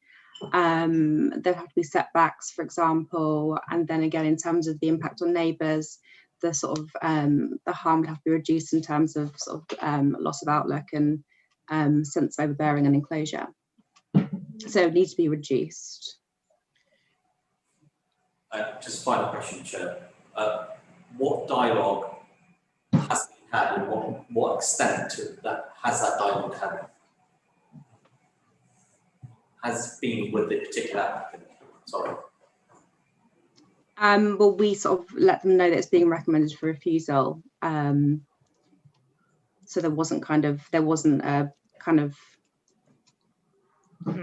There'd have to be setbacks, for example, and then again, in terms of the impact on neighbours, the sort of the harm would have to be reduced in terms of sort of loss of outlook and sense of overbearing and enclosure. So it needs to be reduced. Just final question, Chair. What dialogue has been had, and what extent has that dialogue had? Has been with the particular applicant Sorry. Well, we sort of let them know that it's being recommended for refusal. So there wasn't a kind of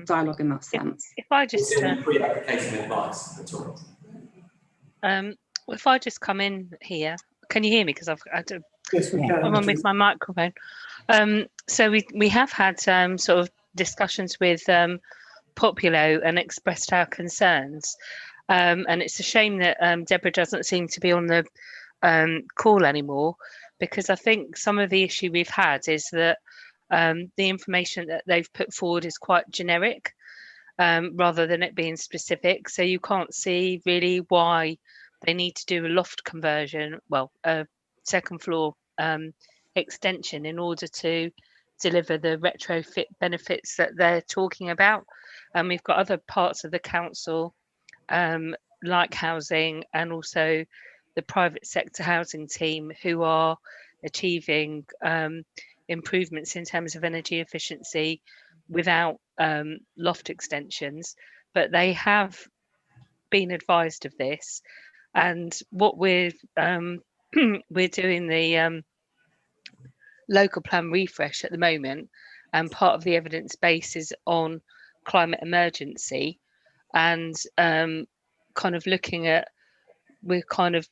dialogue in that sense. If I just pre-application advice at all. if I just come in here, can you hear me? Because Yes, we can. I'm on with my microphone. So we have had sort of discussions with Populo and expressed our concerns. And it's a shame that Deborah doesn't seem to be on the call anymore, because I think some of the issue we've had is that the information that they've put forward is quite generic, rather than it being specific. So you can't see really why they need to do a loft conversion, well, a second floor extension in order to deliver the retrofit benefits that they're talking about. And we've got other parts of the council, like housing and also the private sector housing team, who are achieving improvements in terms of energy efficiency without loft extensions, but they have been advised of this. And what we're we're doing the local plan refresh at the moment, and part of the evidence base is on climate emergency, and kind of looking at, we're kind of,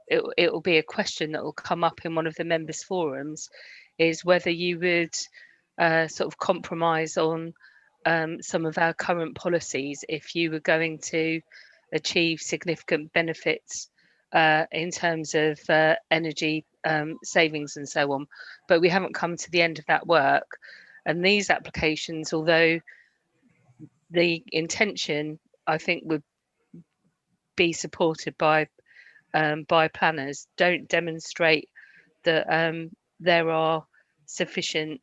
it will be a question that will come up in one of the members' forums, is whether you would sort of compromise on some of our current policies if you were going to achieve significant benefits in terms of energy savings and so on. But we haven't come to the end of that work. And these applications, although the intention, I think, would be supported by planners, don't demonstrate that there are sufficient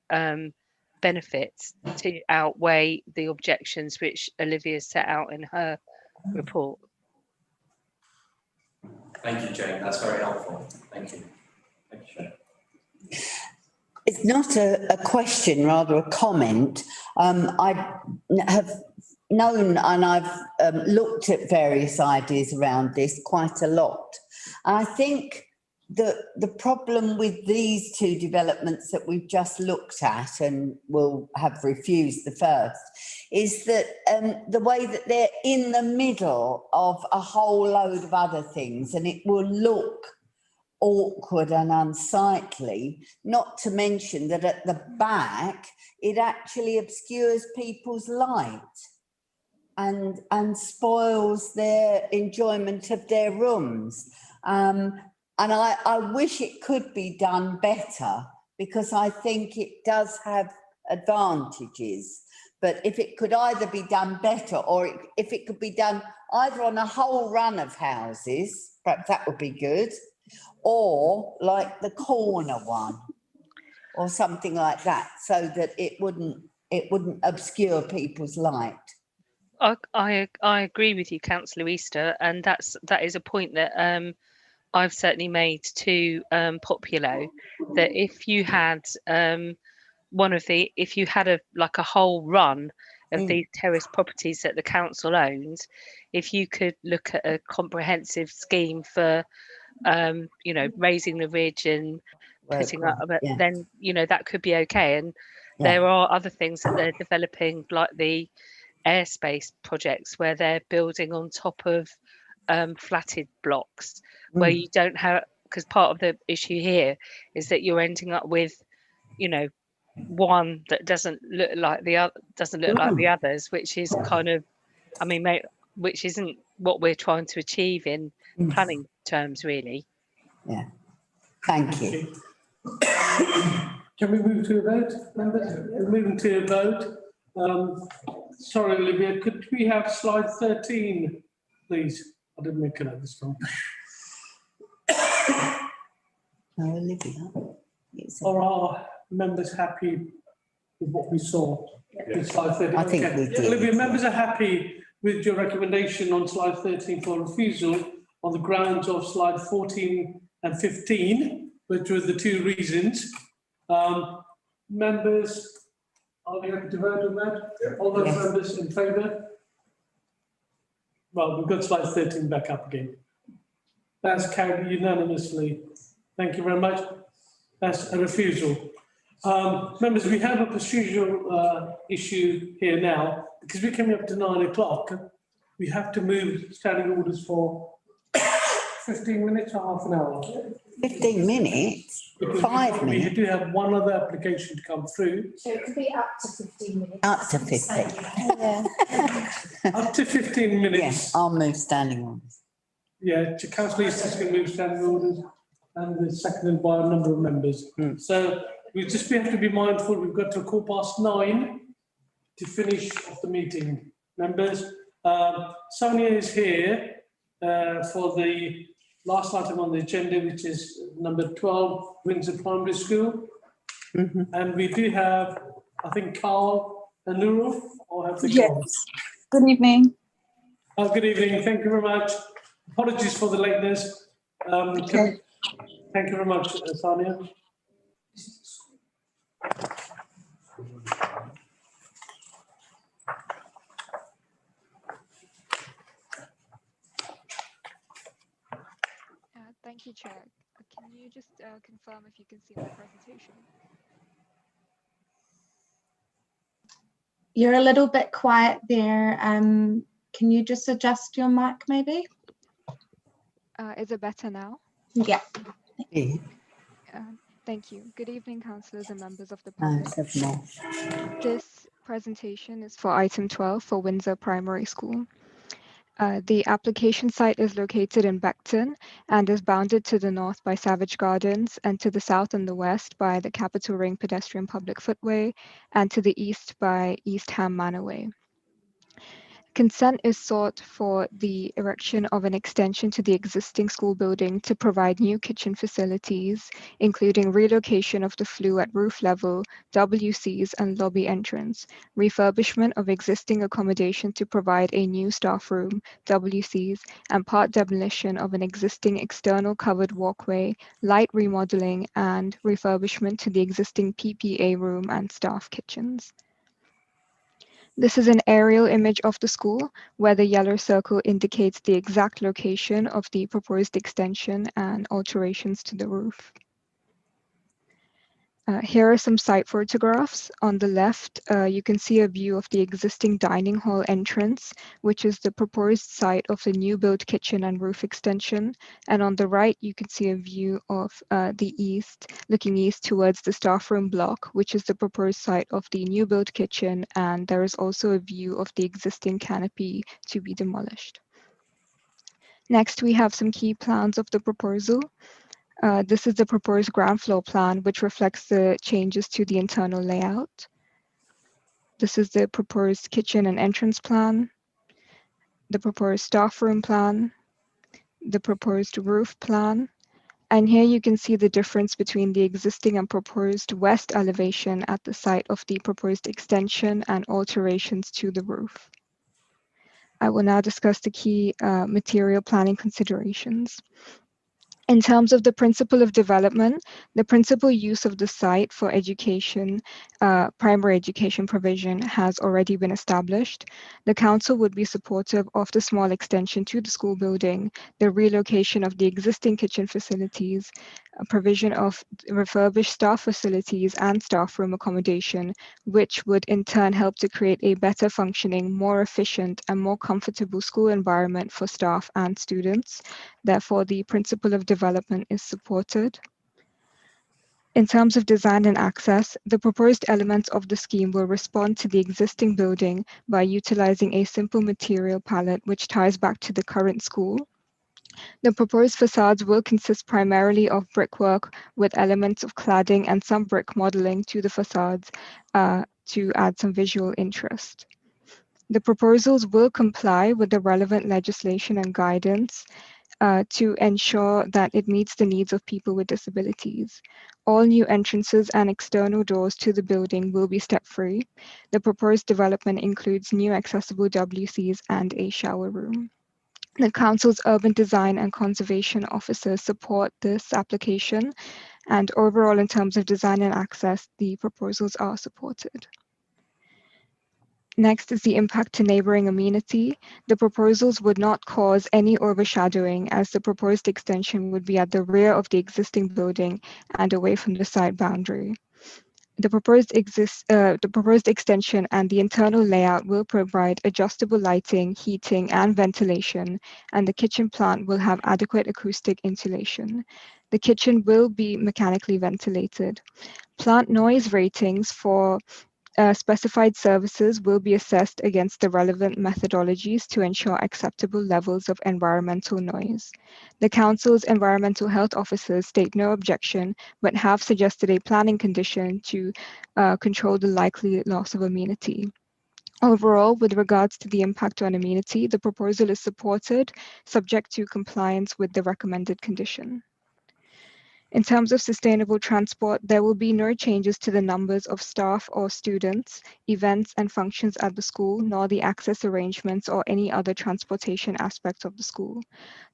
benefits to outweigh the objections which Olivia set out in her report. Thank you, Jane. That's very helpful. Thank you. Thank you, Jane. It's not a question, rather a comment. I have known and I've looked at various ideas around this quite a lot. I think the problem with these two developments that we've just looked at and will have refused the first is that the way that they're in the middle of a whole load of other things, and it will look awkward and unsightly, not to mention that at the back it actually obscures people's light and spoils their enjoyment of their rooms. And I wish it could be done better, because I think it does have advantages. But if it could either be done better, or if it could be done either on a whole run of houses, perhaps that would be good, or like the corner one, or something like that, so that it wouldn't obscure people's light. I agree with you, Councillor Easter, and that is a point that I've certainly made to Populo, that if you had if you had a whole run of these terrace properties that the council owned, if you could look at a comprehensive scheme for raising the ridge and putting up, then that could be okay. And there are other things that they're developing, like the airspace projects, where they're building on top of flatted blocks, where you don't have, because part of the issue here is that you're ending up with one that doesn't look like the others, which is kind of, which isn't what we're trying to achieve in planning terms, really. Yeah, thank you. Can we move to a vote, members? We're moving to a vote. Sorry, Olivia, could we have slide 13, please? I didn't make it out this time. No, Olivia. Are our members happy with what we saw? In slide 13? I think we did. Olivia, members are happy with your recommendation on slide 13 for refusal on the grounds of slide 14 and 15, which were the two reasons. Members, are we happy to vote on that? Yeah. All those members in favour? Well, we've got slide 13 back up again. That's carried unanimously. Thank you very much. That's a refusal. Members, we have a procedural issue here now. Because we're coming up to 9 o'clock, we have to move standing orders for 15 minutes or half an hour. 15 minutes? Because 5 minutes? We do have one other application to come through. So it could be up to 15 minutes. Up to 15. Up to 15 minutes. Yes, I'll move standing orders. Yeah, Councillor Easton's going to move standing orders and it's seconded by a number of members. So we just have to be mindful, we've got to 9:15 to finish off the meeting. Members, Sonia is here for the last item on the agenda, which is number 12, Windsor Primary School. And we do have, I think, Carl and Nurul, or have they gone? Yes. Good evening. Good evening. Thank you very much. Apologies for the lateness. Okay. Thank you very much, Sonia. Thank you, Chair. Can you just confirm if you can see my presentation? You're a little bit quiet there. Can you just adjust your mic maybe? Is it better now? Yeah. Thank you. Good evening, councillors and members of the public. This presentation is for item 12 for Windsor Primary School. The application site is located in Beckton and is bounded to the north by Savage Gardens and to the south and the west by the Capitol Ring pedestrian public footway and to the east by East Ham Manorway. Consent is sought for the erection of an extension to the existing school building to provide new kitchen facilities, including relocation of the flue at roof level, WCs and lobby entrance, refurbishment of existing accommodation to provide a new staff room, WCs, and part demolition of an existing external covered walkway, light remodeling, and refurbishment to the existing PPA room and staff kitchens. This is an aerial image of the school where the yellow circle indicates the exact location of the proposed extension and alterations to the roof. Here are some site photographs. On the left, you can see a view of the existing dining hall entrance, which is the proposed site of the new build kitchen and roof extension. And on the right, you can see a view of the east, looking east towards the staff room block, which is the proposed site of the new build kitchen. And there is also a view of the existing canopy to be demolished. Next, we have some key plans of the proposal. This is the proposed ground floor plan, which reflects the changes to the internal layout. This is the proposed kitchen and entrance plan, the proposed staff room plan, the proposed roof plan. And here you can see the difference between the existing and proposed west elevation at the site of the proposed extension and alterations to the roof. I will now discuss the key material planning considerations. In terms of the principle of development, the principal use of the site for education, primary education provision has already been established. The council would be supportive of the small extension to the school building, the relocation of the existing kitchen facilities, provision of refurbished staff facilities and staff room accommodation, which would in turn help to create a better functioning, more efficient and more comfortable school environment for staff and students. Therefore, the principle of development is supported. In terms of design and access, the proposed elements of the scheme will respond to the existing building by utilizing a simple material palette which ties back to the current school. The proposed facades will consist primarily of brickwork with elements of cladding and some brick modeling to the facades to add some visual interest. The proposals will comply with the relevant legislation and guidance to ensure that it meets the needs of people with disabilities. All new entrances and external doors to the building will be step-free. The proposed development includes new accessible WCs and a shower room. The Council's Urban Design and Conservation Officers support this application, and overall, in terms of design and access, the proposals are supported. Next is the impact to neighbouring amenity. The proposals would not cause any overshadowing as the proposed extension would be at the rear of the existing building and away from the site boundary. The proposed extension and the internal layout will provide adjustable lighting, heating, and ventilation, and the kitchen plant will have adequate acoustic insulation. The kitchen will be mechanically ventilated. Plant noise ratings for specified services will be assessed against the relevant methodologies to ensure acceptable levels of environmental noise. The Council's environmental health officers state no objection, but have suggested a planning condition to control the likely loss of amenity. Overall, with regards to the impact on amenity, the proposal is supported, subject to compliance with the recommended condition. In terms of sustainable transport, there will be no changes to the numbers of staff or students, events and functions at the school, nor the access arrangements or any other transportation aspects of the school.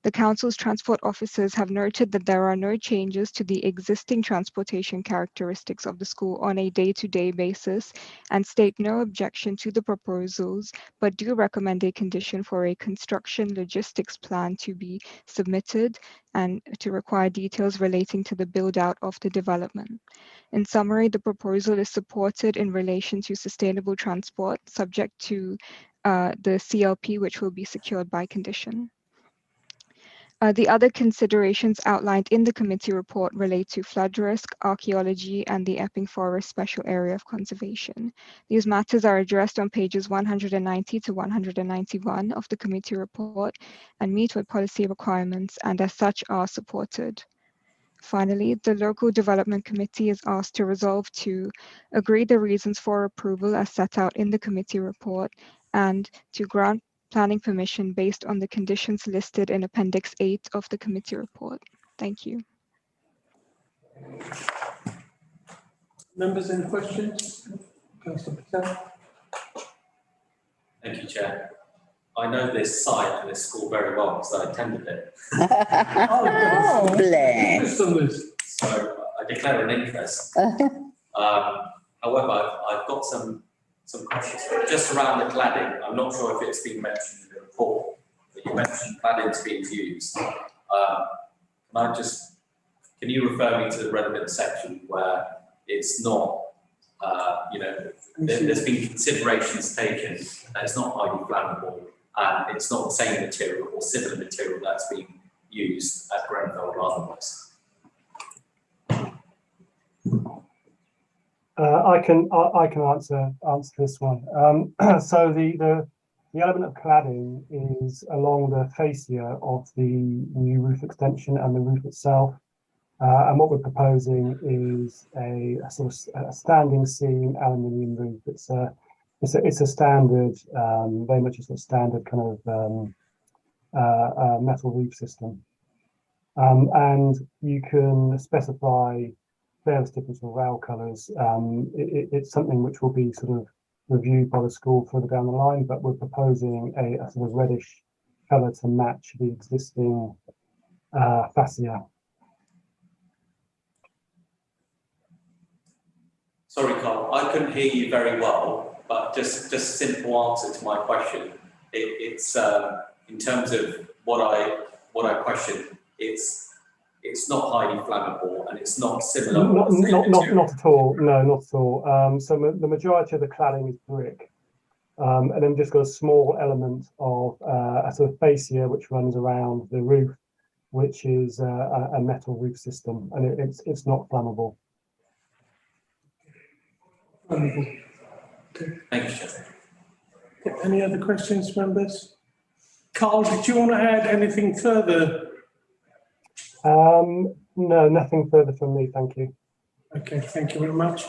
The Council's transport officers have noted that there are no changes to the existing transportation characteristics of the school on a day-to-day basis and state no objection to the proposals, but do recommend a condition for a construction logistics plan to be submitted and to require details relating to the build-out of the development. In summary, the proposal is supported in relation to sustainable transport, subject to the CLP, which will be secured by condition. The other considerations outlined in the committee report relate to flood risk, archaeology, and the Epping Forest Special Area of Conservation. These matters are addressed on pages 190 to 191 of the committee report and meet with policy requirements and as such are supported. Finally, the Local Development Committee is asked to resolve to agree the reasons for approval as set out in the committee report and to grant planning permission based on the conditions listed in Appendix 8 of the committee report. Thank you. Members, any questions? Councillor Patel. Thank you, Chair. I know this site and this school very well because I attended it. Oh, bless. So I declare an interest. However, I've got some questions just around the cladding. I'm not sure if it's been mentioned in the report, but you mentioned cladding's being used. Can you refer me to the relevant section where it's not, there's been considerations taken that it's not highly flammable and it's not the same material or similar material that's being used at Grenfell or otherwise? I can answer this one. So the element of cladding is along the fascia of the new roof extension and the roof itself. And what we're proposing is a sort of a standing seam aluminium roof. It's a standard, very much a sort of standard kind of metal roof system. And you can specify various different sort of rail colours. It's something which will be sort of reviewed by the school further down the line, but we're proposing a sort of reddish colour to match the existing fascia. Sorry, Carl, I couldn't hear you very well, but just a simple answer to my question. It's in terms of what I questioned, it's not highly flammable and it's not similar. Not at all. No, not at all. So the majority of the cladding is brick, and then just got a small element of a sort of fascia which runs around the roof, which is a metal roof system, and it's not flammable. Okay. Thank you, Chair. Any other questions, members? Carl, did you want to add anything further? No, nothing further from me, thank you. Okay, thank you very much.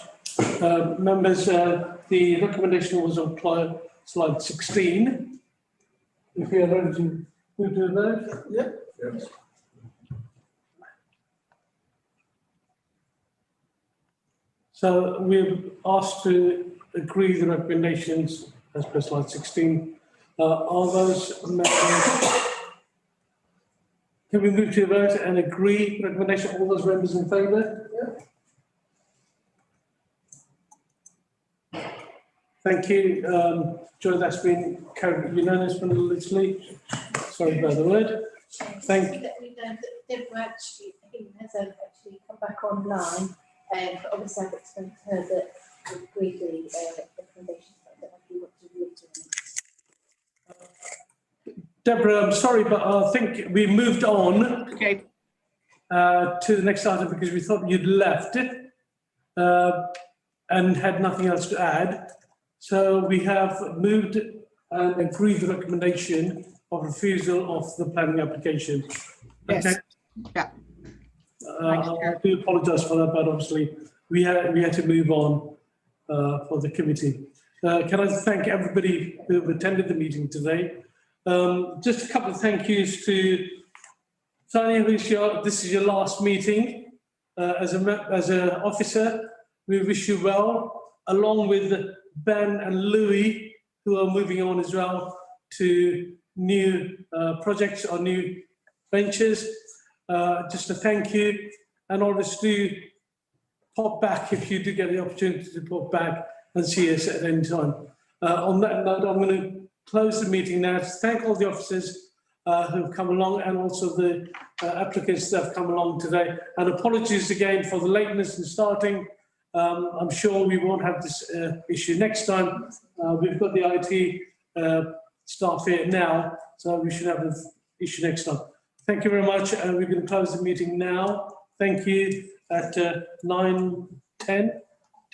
Members, the recommendation was on slide 16. If you are ready to move to the vote? Yep. Yes. So we're asked to agree the recommendations as per slide 16. Are those members? Can we move to the vote and agree recommendation? All those members in favour? Yeah. Thank you. Joe, that's been carried unanimously. Sorry about the word. Thank. That we know that Deborah actually has actually come back online, but obviously I've explained to her that we agreed the recommendations that I do want to reiterate. Deborah, I'm sorry, but I think we moved on. Okay. To the next item because we thought you'd left it and had nothing else to add. So we have moved and approved the recommendation of refusal of the planning application. Yes. Okay. Yeah. I do apologise for that, but obviously we had to move on for the committee. Can I thank everybody who attended the meeting today? Just a couple of thank yous to Tanya, this is your last meeting as an officer. We wish you well, along with Ben and Louis, who are moving on as well to new projects or new ventures. Just a thank you, and obviously pop back if you do get the opportunity to pop back and see us at any time. On that note, I'm going to close the meeting now. Thank all the officers who've come along, and also the applicants that have come along today. And apologies again for the lateness in starting. I'm sure we won't have this issue next time. We've got the IT staff here now, so we should have this issue next time. Thank you very much, and we're going to close the meeting now. Thank you at 10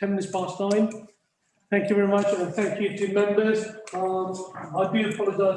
minutes past 9. Thank you very much, and thank you to members. I do apologise